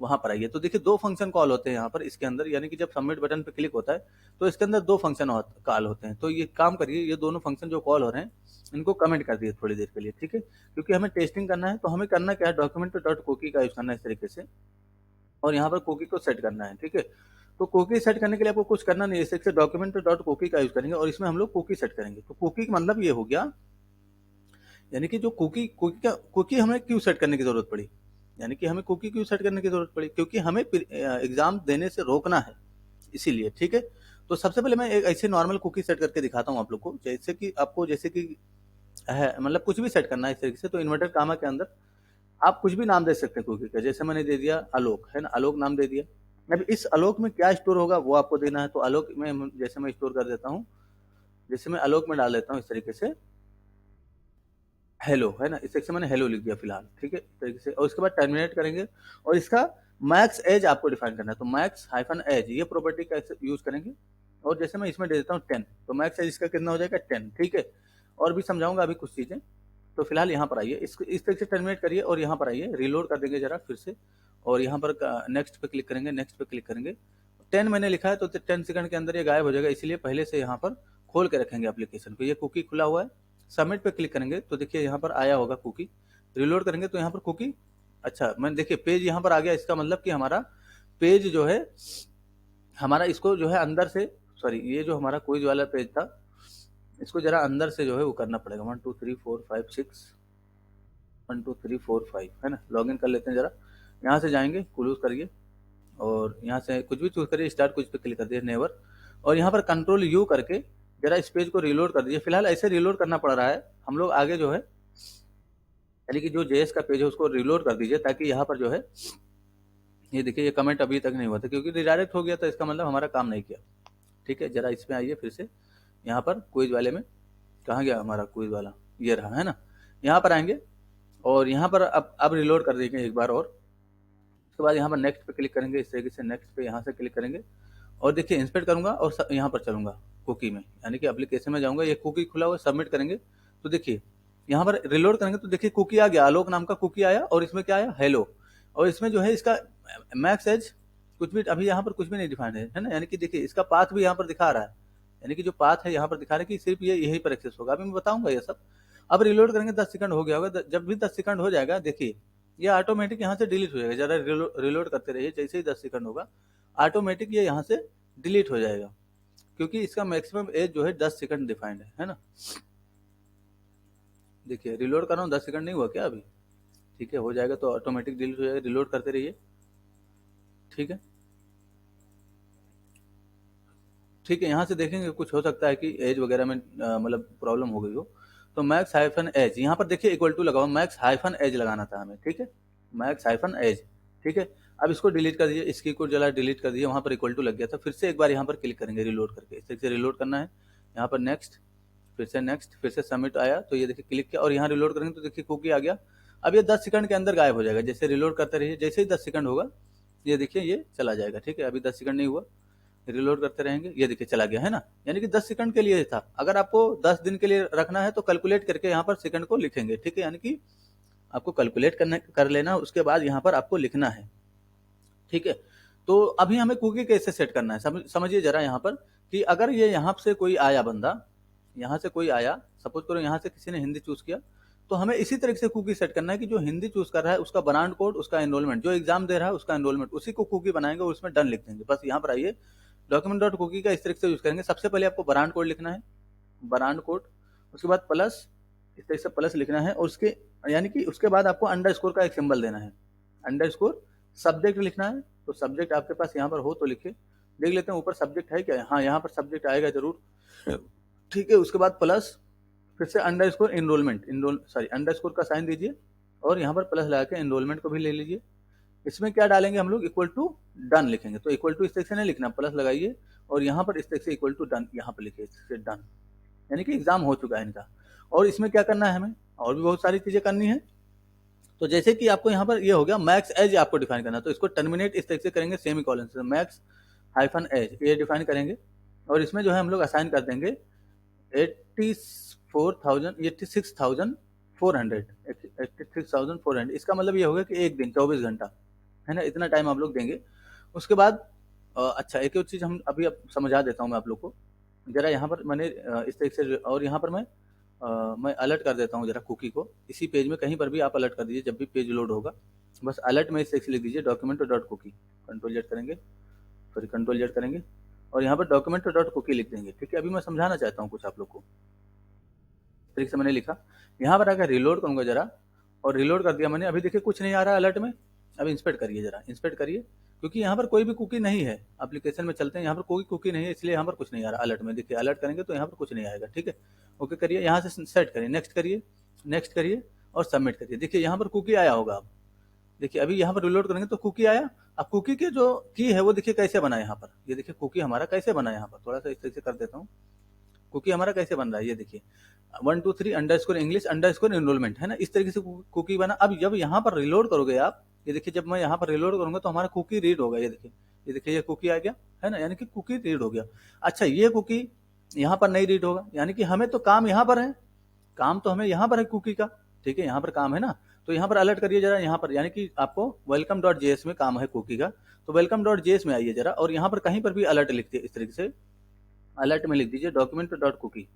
Speaker 1: वहां पर आइए। तो देखिए दो फंक्शन कॉल होते हैं यहाँ पर इसके अंदर, यानी कि जब सबमिट बटन पे क्लिक होता है तो इसके अंदर दो फंक्शन कॉल होते हैं। तो ये काम करिए, ये दोनों फंक्शन जो कॉल हो रहे हैं इनको कमेंट कर दिए थोड़ी देर के लिए, ठीक है, क्योंकि हमें टेस्टिंग करना है। तो हमें करना क्या है, डॉक्यूमेंट डॉट कुकी का यूज करना है इस तरीके से, और यहाँ पर कुकी को सेट करना है, ठीक है। तो कुकी सेट करने के लिए आपको कुछ करना नहीं है, इसे डॉक्यूमेंट डॉट कुकी का यूज करेंगे और इसमें हम लोग कुकी सेट करेंगे। तो कुकी का मतलब ये हो गया, यानी कि जो कुकी हमें क्यों सेट करने की जरूरत पड़ी, यानी कि हमें कुकी क्यों सेट करने की जरूरत पड़ी, क्योंकि हमें एग्जाम देने से रोकना है, इसीलिए, ठीक है। तो सबसे पहले मैं एक ऐसे नॉर्मल कुकी सेट करके दिखाता हूँ आप लोग को, जैसे कि आपको जैसे कि है मतलब कुछ भी सेट करना है इस तरीके से। तो इन्वर्टेड कामा के अंदर आप कुछ भी नाम दे सकते हैं कुकी का, जैसे मैंने दे दिया आलोक, है ना, आलोक नाम दे दिया। अब इस आलोक में क्या स्टोर होगा वो आपको देना है। तो आलोक में जैसे मैं स्टोर कर देता हूँ, जैसे मैं आलोक में डाल देता हूँ इस तरीके से हेलो, है ना, इस सेक्शन मैंने हेलो लिख दिया फिलहाल, ठीक है, इस तरीके से। और इसके बाद टर्मिनेट करेंगे और इसका मैक्स एज आपको डिफाइन करना है। तो मैक्स हाइफन एज ये प्रॉपर्टी का यूज करेंगे। और जैसे मैं इसमें दे देता हूँ 10, तो मैक्स एज इसका कितना हो जाएगा 10, ठीक है। और भी समझाऊंगा अभी कुछ चीजें। तो फिलहाल यहाँ पर आइए, इस तरीके से टर्मिनेट करिए और यहाँ पर आइए, रिलोड कर देंगे जरा फिर से। और यहाँ पर नेक्स्ट पे क्लिक करेंगे, नेक्स्ट पे क्लिक करेंगे। 10 मैंने लिखा है तो 10 सेकंड के अंदर ये गायब हो जाएगा, इसलिए पहले से यहाँ पर खोल के रखेंगे एप्लीकेशन को। ये कुकी खुला हुआ है, सबमिट पे क्लिक करेंगे तो देखिए यहाँ पर आया होगा कुकी। रिलोड करेंगे तो यहाँ पर कुकी, अच्छा मैंने देखिए पेज यहाँ पर आ गया, इसका मतलब कि हमारा पेज जो है, हमारा इसको जो है अंदर से, सॉरी ये जो हमारा क्विज वाला पेज था, इसको जरा अंदर से जो है वो करना पड़ेगा। 1 2 3 4 5 6 1 2 3 4 5, है ना। लॉग इन कर लेते हैं जरा, यहाँ से जाएंगे, क्लोज करिए और यहाँ से कुछ भी चूज करिए, स्टार्ट कुछ पे क्लिक कर दिए, नेवर। और यहाँ पर कंट्रोल यू करके जरा इस पेज को रिलोड कर दीजिए। फिलहाल ऐसे रिलोड करना पड़ रहा है, हम लोग आगे जो है, यानी कि जो जेएस का पेज है उसको रिलोड कर दीजिए, ताकि यहाँ पर जो है, ये देखिए ये कमेंट अभी तक नहीं हुआ था क्योंकि रिडायरेक्ट हो गया था, इसका मतलब हमारा काम नहीं किया, ठीक है। जरा इसमें आइए फिर से, यहाँ पर क्विज वाले में, कहाँ गया हमारा क्विज वाला, ये रहा, है ना। यहाँ पर आएंगे और यहाँ पर अब रिलोड कर देंगे एक बार और। उसके बाद यहाँ पर नेक्स्ट पे क्लिक करेंगे, इस तरीके से नेक्स्ट पे यहाँ से क्लिक करेंगे और देखिए इंस्पेक्ट करूंगा और यहाँ पर चलूंगा कुकी में, यानी कि एप्लीकेशन में जाऊंगा, ये कुकी खुला हुआ, सबमिट करेंगे तो देखिए यहाँ पर रिलोड करेंगे तो देखिए कुकी आ गया, आलोक नाम का कुकी आया और इसमें क्या आया, हेलो। और इसमें जो है इसका मैक्स एज कुछ भी अभी यहाँ पर कुछ भी नहीं डिफाइंड है ना, यानी कि देखिए इसका पाथ भी यहाँ पर दिखा रहा है, यानी कि जो पाथ है यहाँ पर दिखा रहा है कि सिर्फ ये यही पर एक्सेस होगा। अभी मैं बताऊंगा ये सब। अब रिलोड करेंगे, 10 सेकंड हो गया होगा, जब भी 10 सेकंड हो जाएगा देखिए ये ऑटोमेटिक यहाँ से डिलीट हो जाएगा। जरा रिलोड करते रहिए, जैसे ही 10 सेकंड होगा ऑटोमेटिक ये यहाँ से डिलीट हो जाएगा, क्योंकि इसका मैक्सिमम एज जो है 10 सेकंड डिफाइंड है ना। देखिए रिलोड कर रहा हूँ, 10 सेकंड नहीं हुआ क्या अभी, ठीक है, हो जाएगा तो ऑटोमेटिक डिलीट हो जाएगा। रिलोड करते रहिए, ठीक है, ठीक है। यहाँ से देखेंगे कुछ हो सकता है कि एज वगैरह में मतलब प्रॉब्लम हो गई हो। तो मैक्स हाइफन एज यहाँ पर देखिए इक्वल टू लगाओ, मैक्स हाइफन एज लगाना था हमें, ठीक है, मैक्स हाइफन एज, ठीक है। अब इसको डिलीट कर दीजिए, इसकी को जला डिलीट कर दीजिए, वहाँ पर इक्वल टू लग गया था। फिर से एक बार यहाँ पर क्लिक करेंगे रिलोड करके, इस तरीके से रिलोड करना है। यहाँ पर नेक्स्ट, फिर से नेक्स्ट, फिर से सबमिट आया तो ये देखिए क्लिक किया और यहाँ रिलोड करेंगे तो देखिए कुकी आ गया। अब ये 10 सेकंड के अंदर गायब हो जाएगा, जैसे रिलोड करते रहिए, जैसे ही 10 सेकंड होगा ये देखिए ये चला जाएगा, ठीक है। अभी 10 सेकंड नहीं हुआ, रिलोड करते रहेंगे, ये देखिए चला गया, है ना। यानी कि 10 सेकंड के लिए था, अगर आपको 10 दिन के लिए रखना है तो कैलकुलेट करके यहाँ पर सेकंड को लिखेंगे, ठीक है, यानी कि आपको कैलकुलेट कर लेना, उसके बाद यहाँ पर आपको लिखना है, ठीक है। तो अभी हमें कुकी कैसे सेट करना है समझिए जरा यहाँ पर, कि अगर ये यहाँ से कोई आया बंदा, यहाँ से कोई आया, सपोज करो यहाँ से किसी ने हिंदी चूज किया, तो हमें इसी तरीके से कुकी सेट करना है कि जो हिंदी चूज कर रहा है उसका ब्रांड कोड, उसका एनरोलमेंट, जो एग्जाम दे रहा है उसका एनरोलमेंट, उसी को कुकी बनाएंगे और उसमें डन लिख देंगे। बस यहाँ पर आइए, डॉक्यूमेंट डॉट कुकी का इस तरीके से यूज करेंगे। सबसे पहले आपको ब्रांड कोड लिखना है, ब्रांड कोड, उसके बाद प्लस, इस तरीके से प्लस लिखना है और उसके यानी कि उसके बाद आपको अंडरस्कोर का एक सिंबल देना है, अंडरस्कोर। सब्जेक्ट लिखना है, तो सब्जेक्ट आपके पास यहाँ पर हो तो लिखे, देख लेते हैं ऊपर सब्जेक्ट है क्या, हाँ यहाँ पर सब्जेक्ट आएगा जरूर, ठीक है। उसके बाद प्लस, फिर से अंडरस्कोर एनरोलमेंट, अंडरस्कोर का साइन दीजिए और यहाँ पर प्लस लगा के एनरोलमेंट को भी ले लीजिए। इसमें क्या डालेंगे हम लोग, इक्वल टू डन लिखेंगे। तो इक्वल टू इस तरीके से नहीं लिखना, प्लस लगाइए और यहाँ पर इस तरीके से इक्वल टू डन यहाँ पर लिखिए, इससे डन, यानी कि एग्जाम हो चुका है इनका। और इसमें क्या करना है हमें, और भी बहुत सारी चीजें करनी है। तो जैसे कि आपको यहाँ पर ये हो गया मैक्स एज आपको डिफाइन करना, तो इसको टर्मिनेट इस तरीके से करेंगे, सेमी कॉलन से मैक्स हाइफन एज ये डिफाइन करेंगे और इसमें जो है हम लोग असाइन कर देंगे 86,400, इसका मतलब ये होगा कि एक दिन 24 घंटा, है ना, इतना टाइम आप लोग देंगे। उसके बाद अच्छा एक और चीज़ हम अभी अब समझा देता हूँ मैं आप लोग को, जरा यहाँ पर मैंने इस तरीके से, और यहाँ पर मैं मैं अलर्ट कर देता हूँ जरा कुकी को। इसी पेज में कहीं पर भी आप अलर्ट कर दीजिए जब भी पेज लोड होगा, बस अलर्ट में इस सेक्शन लिख दीजिए document dot cookie, control Z करेंगे, सॉरी कंट्रोल जेड करेंगे और यहाँ पर डॉक्यूमेंट डॉट कुकी लिख देंगे। ठीक है, अभी मैं समझाना चाहता हूँ कुछ आप लोग को। इस तरीके से मैंने लिखा, यहाँ पर आकर रिलोड करूँगा जरा, और रिलोड कर दिया मैंने। अभी देखिए कुछ नहीं आ रहा अलर्ट में। अब इंस्पेक्ट करिए जरा, इंस्पेक्ट करिए, क्योंकि यहाँ पर कोई भी कुकी नहीं है। एप्लीकेशन में चलते हैं, यहाँ पर कोई कुकी नहीं है, इसलिए यहाँ पर कुछ नहीं आ रहा अलर्ट में। देखिए अलर्ट करेंगे तो यहाँ पर कुछ नहीं आएगा। ठीक है, ओके करिए, यहाँ से सेट करिए, नेक्स्ट करिए, नेक्स्ट करिए और सबमिट करिए। देखिए यहाँ पर कुकी आया होगा। अब देखिए अभी यहाँ पर रिलोड करेंगे तो कुकी आया। अब कुकी के जो की है वो देखिए कैसे बना है यहाँ पर। ये देखिए कुकी हमारा कैसे बना है यहाँ पर, थोड़ा सा इस तरीके से कर देता हूँ। कुकी हमारा कैसे बन रहा है, ये देखिए 123 इंग्लिश एनरोलमेंट है ना, इस तरीके से कुकी बना। अब जब यहाँ पर रिलोड करोगे आप, ये देखिए जब मैं यहाँ पर रिलोड करूंगा तो हमारा कुकी रीड होगा। ये देखिए, ये देखिए ये कुकी आ गया है ना, यानी कि कुकी रीड हो गया। अच्छा ये कुकी यहाँ पर नहीं रीड होगा, यानी कि हमें तो काम यहाँ पर है, काम तो हमें यहाँ पर है कुकी का। ठीक है, यहाँ पर काम है ना, तो यहाँ पर अलर्ट करिए जरा यहाँ पर, यानी कि आपको वेलकम डॉट जेएस में काम है कुकी का, तो वेलकम डॉट जेएस में आइए जरा, और यहाँ पर कहीं पर भी अलर्ट लिख दिए इस तरीके से, अलर्ट में लिख दीजिए document dot cookie,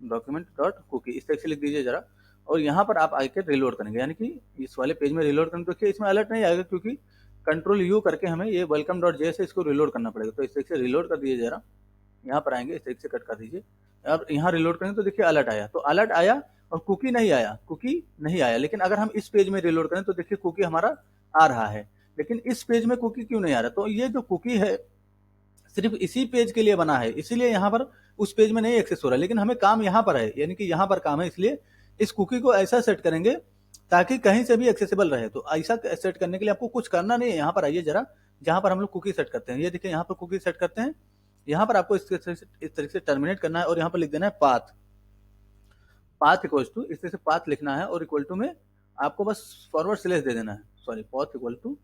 Speaker 1: document dot cookie इस तरीके से लिख दीजिए जरा। और यहाँ पर आप आके रिलोड करेंगे, यानी कि इस वाले पेज में रिलोड करेंगे, देखिए इसमें अलर्ट नहीं आएगा क्योंकि कंट्रोल यू करके हमें ये वेलकम डॉट जेएस है इसको रिलोड करना पड़ेगा। तो इस तरीके से रिलोड कर दीजिए जरा, यहाँ पर आएंगे इस तरीके से कट कर दीजिए। अब यहाँ रिलोड करेंगे तो देखिए अलर्ट आया, तो अलर्ट आया और कुकी नहीं आया, कुकी नहीं आया। लेकिन अगर हम इस पेज में रिलोड करें तो देखिए कुकी हमारा आ रहा है, लेकिन इस पेज में कुकी क्यों नहीं आ रहा। तो ये जो कुकी है सिर्फ इसी पेज के लिए बना है, इसीलिए यहाँ पर उस पेज में नहीं एक्सेस हो रहा है, लेकिन हमें काम यहाँ पर है, यानी कि यहाँ पर काम है, इसलिए इस कुकी को ऐसा सेट करेंगे ताकि कहीं से भी एक्सेसिबल रहे। तो ऐसा सेट करने के लिए आपको कुछ करना नहीं है। यहाँ पर आइए जरा, जहाँ पर हम लोग कुकी सेट करते हैं, ये देखिए यहाँ पर कुकी सेट करते हैं, यहाँ पर आपको इस तरीके से टर्मिनेट करना है और यहाँ पर लिख देना है पाथ, पाथ इक्वल टू, इस तरह से पाथ लिखना है और इक्वल टू में आपको बस फॉरवर्ड स्लेश दे देना है, sorry path equal to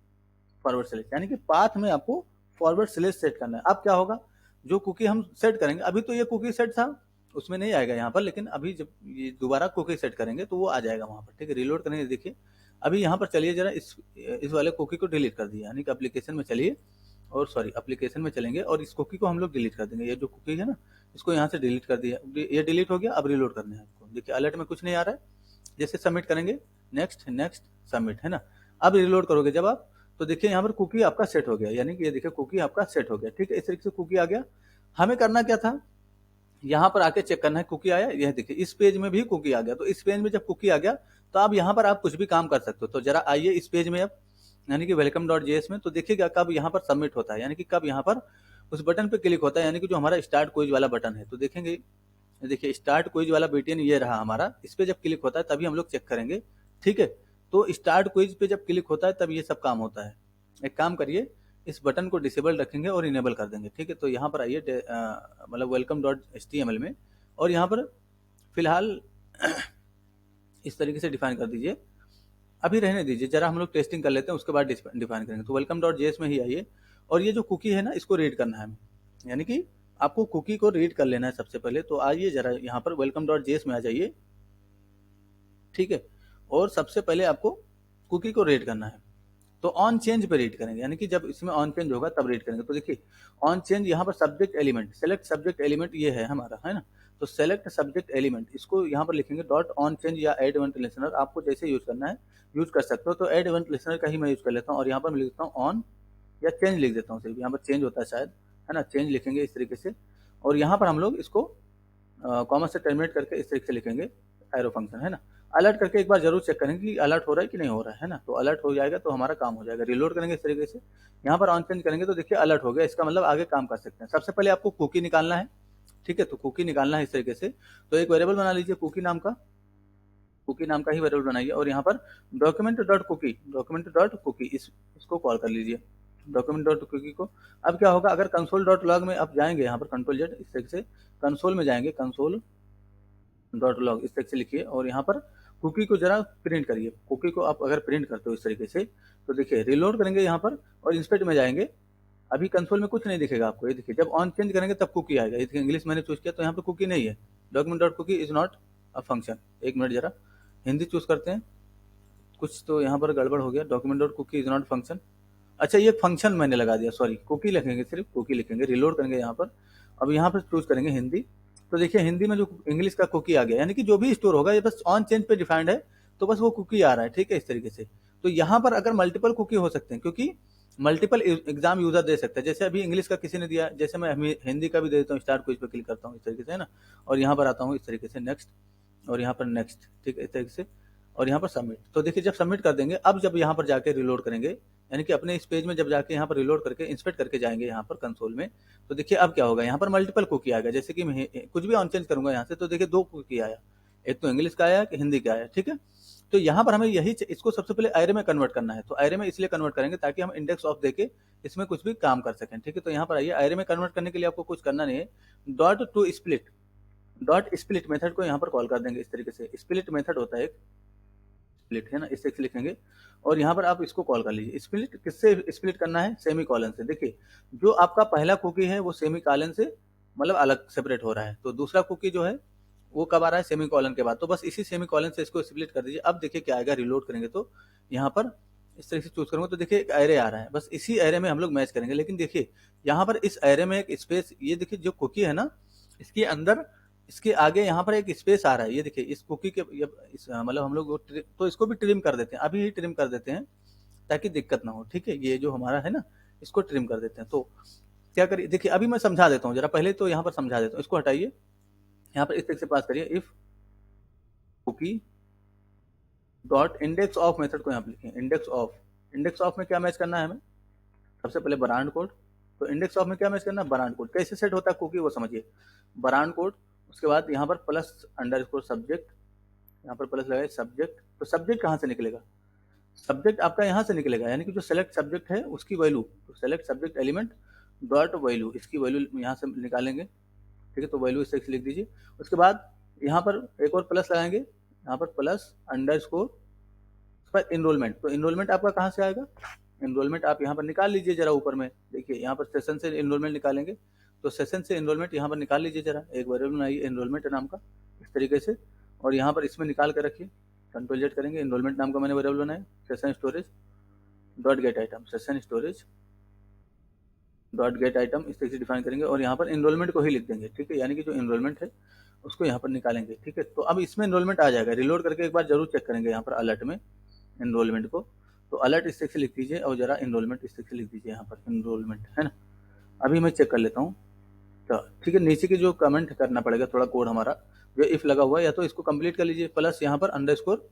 Speaker 1: forward slash, यानी कि पाथ में आपको फॉरवर्ड स्लेश सेट करना है। अब क्या होगा, जो कुकी हम सेट करेंगे, अभी तो ये कुकी सेट था उसमें नहीं आएगा यहाँ पर, लेकिन अभी जब ये दोबारा कुकी सेट करेंगे तो वो आ जाएगा वहाँ पर। ठीक है, रिलोड करेंगे, देखिए अभी यहाँ पर चलिए जरा, इस वाले कुकी को डिलीट कर दिया, यानी कि एप्लीकेशन में चलिए और सॉरी एप्लीकेशन में चलेंगे और इस कुकी को हम लोग डिलीट कर देंगे। ये जो कुकी है ना इसको यहाँ से डिलीट कर दिया, ये डिलीट हो गया। अब रिलोड करना है आपको, देखिए अलर्ट में कुछ नहीं आ रहा है। जैसे सबमिट करेंगे, नेक्स्ट नेक्स्ट सबमिट है ना, अब रिलोड करोगे जब आप, तो देखिए यहाँ पर कुकी आपका सेट हो गया, यानी कि ये देखिए कुकी आपका सेट हो गया। ठीक है, इस तरीके से कुकी आ गया। हमें करना क्या था, यहाँ पर आके चेक करना है कुकी आया। यह देखिए इस पेज में भी कुकी आ गया, तो इस पेज में जब कुकी आ गया तो अब यहाँ पर आप कुछ भी काम कर सकते हो। तो जरा आइए इस पेज में अब, यानी कि वेलकम डॉट जेएस में, तो देखिएगा कब यहाँ पर सबमिट होता है, यानी कि कब यहाँ पर उस बटन पे क्लिक होता है, यानी कि जो हमारा स्टार्ट क्विज वाला बटन है। तो देखेंगे, देखिए स्टार्ट क्विज वाला बटन ये रहा हमारा, इस पे जब क्लिक होता है तभी हम लोग चेक करेंगे। ठीक है, तो स्टार्ट क्विज पे जब क्लिक होता है तब ये सब काम होता है। एक काम करिए, इस बटन को डिसेबल रखेंगे और इनेबल कर देंगे। ठीक है, तो यहाँ पर आइए मतलब वेलकम डॉट HTML में, और यहाँ पर फिलहाल इस तरीके से डिफाइन कर दीजिए, अभी रहने दीजिए जरा, हम लोग टेस्टिंग कर लेते हैं उसके बाद डिफाइन करेंगे। तो वेलकम डॉट जेएस में ही आइए और ये जो कुकी है ना इसको रीड करना है हमें, यानी कि आपको कुकी को रीड कर लेना है सबसे पहले। तो आइए जरा यहाँ पर वेलकम डॉट जेएस में आ जाइए। ठीक है, और सबसे पहले आपको कुकी को रीड करना है, तो ऑन चेंज पे रीड करेंगे, यानी कि जब इसमें ऑन चेंज होगा तब रीड करेंगे। तो देखिए ऑन चेंज, यहाँ पर subject element, select subject element ये है हमारा, है ना, तो सेलेक्ट सब्जेक्ट एलिमेंट इसको यहाँ पर लिखेंगे डॉट ऑन चेंज या एड इवेंट लिसनर, आपको जैसे यूज करना है यूज कर सकते हो। तो एड इवेंट लिसनर का ही मैं यूज कर लेता हूँ और यहाँ पर मैं लिख देता हूँ ऑन या चेंज लिख देता हूँ, सिर्फ यहाँ पर चेंज होता है शायद, है ना, चेंज लिखेंगे इस तरीके से। और यहाँ पर हम लोग इसको कॉमा से टर्मिनेट करके इस तरीके से लिखेंगे एरो फंक्शन, है ना। अलर्ट करके एक बार जरूर चेक करेंगे कि अलर्ट हो रहा है कि नहीं हो रहा है ना, तो अलर्ट हो जाएगा तो हमारा काम हो जाएगा। रिलोड करेंगे इस तरीके से, यहाँ पर ऑन चेंज करेंगे तो देखिए अलर्ट हो गया, इसका मतलब आगे काम कर सकते हैं। सबसे पहले आपको कुकी निकालना है। ठीक है, तो कुकी निकालना है इस तरीके से, तो एक वेरिएबल बना लीजिए कुकी नाम का, कुकी नाम का ही वेरिएबल बनाइए और यहाँ पर डॉक्यूमेंट डॉट कुकी इसको कॉल कर लीजिए, डॉक्यूमेंट डॉट कुकी को। अब क्या होगा, अगर कंसोल डॉट लॉग में आप जाएंगे, यहाँ पर कंट्रोल जेड इस तरीके से कंसोल में जाएंगे, कंसोल डॉट लॉग इस तरीके से लिखिए और यहाँ पर कुकी को जरा प्रिंट करिए। कुकी को आप अगर प्रिंट करते हो इस तरीके से तो देखिए रिलोड करेंगे यहाँ पर और इंस्पेक्ट में जाएंगे, अभी कंसोल में कुछ नहीं दिखेगा आपको। ये देखिए जब ऑन चेंज करेंगे तब कुकी आएगा। ये इंग्लिश मैंने चूज किया तो यहाँ पर कुकी नहीं है, document dot cookie is not a function. एक मिनट जरा हिंदी चूज करते हैं, कुछ तो यहाँ पर गड़बड़ हो गया, document dot cookie is not function. अच्छा ये फंक्शन मैंने लगा दिया, सॉरी, कुकी लिखेंगे, सिर्फ कुकी लिखेंगे, रिलोड करेंगे यहाँ पर। अब यहाँ पर चूज करेंगे हिंदी तो देखिए हिंदी में जो इंग्लिश का कुकी आ गया, यानी कि जो भी स्टोर होगा ये बस ऑन चेंज पे डिफाइंड है, तो बस वो कुकी आ रहा है, ठीक है, इस तरीके से। तो यहाँ पर अगर मल्टीपल कुकी हो सकते हैं, क्योंकि मल्टीपल एग्जाम यूजर दे सकता है। जैसे अभी इंग्लिश का किसी ने दिया, जैसे मैं हिंदी का भी दे देता हूँ, स्टार्ट क्विज पे क्लिक करता हूँ इस तरीके से, है ना, और यहाँ पर आता हूँ इस तरीके से नेक्स्ट, और यहाँ पर नेक्स्ट, ठीक है, इस तरीके से, और यहाँ पर सबमिट। तो देखिए जब सबमिट कर देंगे, अब जब यहाँ पर जाके रिलोड करेंगे, यानी कि अपने इस पेज में जब जाके यहाँ पर रिलोड करके इंस्पेक्ट करके जाएंगे यहाँ पर कंसोल में, तो देखिए अब क्या होगा, यहाँ पर मल्टीपल कुकी आ गया। जैसे कि मैं कुछ भी ऑन चेंज करूंगा यहाँ से, तो देखिए 2 कुकी आया, एक तो इंग्लिश का आया, एक हिंदी का आया, ठीक है। तो यहाँ पर हमें यही इसको सबसे पहले एरे में कन्वर्ट करना है। तो एरे में इसलिए कन्वर्ट करेंगे ताकि हम इंडेक्स ऑफ देके इसमें कुछ भी काम कर सकें, ठीक है। तो यहाँ पर आइए, एरे में कन्वर्ट करने के लिए आपको कुछ करना नहीं है, डॉट स्प्लिट मेथड को यहाँ पर कॉल कर देंगे इस तरीके से। स्प्लिट मेथड होता है एक, स्प्लिट है ना, इस तरीके से लिखेंगे, और यहाँ पर आप इसको कॉल कर लीजिए। स्प्लिट किससे स्प्लिट करना है, सेमी कॉलन से। देखिए जो आपका पहला कुकी है वो सेमी कॉलन से मतलब अलग सेपरेट हो रहा है, तो दूसरा कुकी जो है वो कब आ रहा है, सेमी कॉलन के बाद। तो बस इसी सेमी कॉलन से इसको स्प्लिट कर दीजिए। अब देखिए क्या आएगा, रिलोड करेंगे तो यहाँ पर इस तरह से चूज करूंगा, तो देखिए एक एरे आ रहा है, बस इसी एरे में हम लोग मैच करेंगे। लेकिन देखिए यहाँ पर इस एरे में एक स्पेस, ये देखिए जो कुकी है ना, इसके अंदर इसके आगे यहाँ पर एक स्पेस आ रहा है, ये देखिए इस कुकी के मतलब हम लोग तो इसको भी ट्रिम कर देते हैं, अभी ही ट्रिम कर देते हैं ताकि दिक्कत ना हो, ठीक है। ये जो हमारा है ना, इसको ट्रिम कर देते हैं। तो क्या करिए, देखिए अभी मैं समझा देता हूँ जरा, पहले तो यहाँ पर समझा देता हूँ, इसको हटाइए, यहाँ पर इस तरीके से पास करिए, if cookie dot index of method को यहाँ पर लिखें, इंडेक्स ऑफ में क्या मैच करना है हमें, सबसे पहले ब्रांड कोड। तो इंडेक्स ऑफ में क्या मैच करना है, ब्रांड कोड। कैसे सेट होता है कुकी वो समझिए, ब्रांड कोड, उसके बाद यहाँ पर प्लस अंडरस्कोर सब्जेक्ट, यहाँ पर प्लस लगाए सब्जेक्ट। तो सब्जेक्ट कहाँ से निकलेगा, सब्जेक्ट आपका यहाँ से निकलेगा, यानी कि जो सेलेक्ट सब्जेक्ट है उसकी वैल्यू, तो select subject element dot value, इसकी वैल्यू यहाँ से निकालेंगे, ठीक है। तो वैल्यू इस तरह से लिख दीजिए। उसके बाद यहाँ पर एक और प्लस लगाएंगे, यहाँ पर प्लस अंडरस्कोर पर इनरोलमेंट। तो इनरोलमेंट आपका कहाँ से आएगा, इनरोलमेंट आप यहाँ पर निकाल लीजिए जरा ऊपर में, देखिए यहाँ पर सेशन से इनरोलमेंट निकालेंगे, तो सेशन से इनरोलमेंट यहाँ पर निकाल लीजिए जरा, एक वेरिएबल बनाइए इनरोलमेंट नाम का इस तरीके से, और यहाँ पर इसमें निकाल कर रखिए, कंट्रोल जेड करेंगे, इनरोलमेंट नाम का मैंने वेरिएबल बनाया, session storage dot gate item, session storage dot gate item इस तरीके से डिफाइन करेंगे, और यहाँ पर इनरोलमेंट को ही लिख देंगे, ठीक है, यानी कि जो इनरोलमेंट है उसको यहाँ पर निकालेंगे, ठीक है। तो अब इसमें इनरोलमेंट आ जाएगा, रिलोड करके एक बार जरूर चेक करेंगे यहाँ पर अलर्ट में इनरोलमेंट को। तो अलर्ट इस तरीके से लिख दीजिए, और जरा इनरोलमेंट इस तरीके से लिख दीजिए यहाँ पर इनरोलमेंट, है ना। अभी मैं चेक कर लेता हूँ, तो ठीक है, नीचे की जो कमेंट करना पड़ेगा थोड़ा कोड हमारा जो इफ लगा हुआ है, या तो इसको कंप्लीट कर लीजिए, प्लस यहाँ पर अंडरस्कोर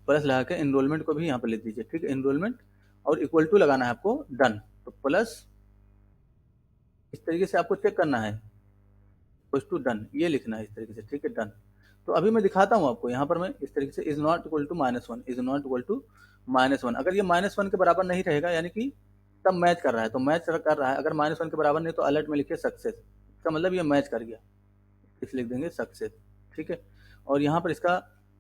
Speaker 1: प्लस लगा के इनरोलमेंट को भी यहाँ पर लिख दीजिए, ठीक है, इनरोलमेंट, और इक्वल टू लगाना है आपको डन। तो प्लस इस तरीके से आपको चेक करना है, टू डन ये लिखना है इस तरीके से, ठीक है, डन। तो अभी मैं दिखाता हूँ आपको, यहाँ पर मैं इस तरीके से is not equal to -1, is not equal to -1, अगर ये -1 के बराबर नहीं रहेगा यानी कि तब मैच कर रहा है, तो मैच कर रहा है। अगर -1 के बराबर नहीं तो अलर्ट में लिखिए सक्सेस, इसका मतलब ये मैच कर गया, इस लिख देंगे सक्सेस, ठीक है। और यहाँ पर इसका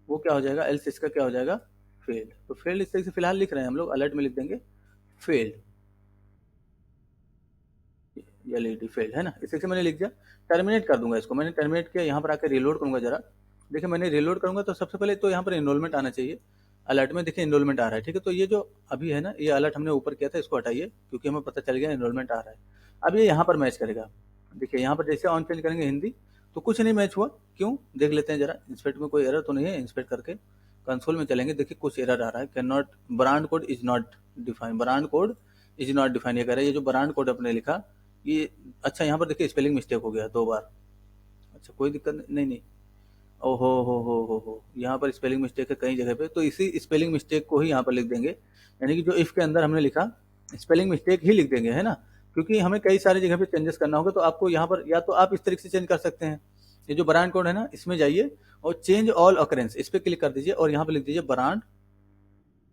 Speaker 1: वो क्या हो जाएगा, एल्स इसका क्या हो जाएगा, फेल्ड। तो फेल्ड इस तरीके से फिलहाल लिख रहे हैं हम लोग, अलर्ट में लिख देंगे फेल्ड, एलईडी फेल्ड, है ना, इस तरीके से मैंने लिख दिया। टर्मिनेट कर दूंगा इसको, मैंने टर्मिनेट किया, यहाँ पर आकर रिलोड करूंगा जरा, देखिए मैंने रिलोड करूंगा तो सबसे पहले तो यहाँ पर इनरोलमेंट आना चाहिए, अलर्ट में देखिए इनरोलमेंट आ रहा है, ठीक है। तो ये जो अभी है ना, ये अलर्ट हमने ऊपर किया था, इसको हटाइए क्योंकि हमें पता चल गया इनरोलमेंट आ रहा है। अब ये यहाँ पर मैच करेगा, देखिए यहाँ पर जैसे ऑन चेंज करेंगे हिंदी तो कुछ नहीं मैच हुआ, क्यों देख लेते हैं जरा, इंस्पेक्ट में कोई एरर तो नहीं है, इंस्पेक्ट करके कंसोल में चलेंगे, देखिए कुछ एरर आ रहा है, can not brand code is not define, brand code is not define, ये कह रहा है ये जो ब्रांड कोड अपने लिखा ये, अच्छा यहाँ पर देखिए स्पेलिंग मिस्टेक हो गया 2 बार, अच्छा कोई दिक्कत नहीं, ओहो हो, यहाँ पर स्पेलिंग मिस्टेक है कई जगह पे, तो इसी स्पेलिंग मिस्टेक को ही यहाँ पर लिख देंगे, यानी कि जो इफ के अंदर हमने लिखा स्पेलिंग मिस्टेक ही लिख देंगे, है ना, क्योंकि हमें कई सारी जगह पे चेंजेस करना होगा। तो आपको यहाँ पर या तो आप इस तरीके से चेंज कर सकते हैं, ये जो ब्रांड कोड है ना इसमें जाइए और चेंज ऑल ऑकरेंस इस पर क्लिक कर दीजिए, और यहाँ पर लिख दीजिए ब्रांड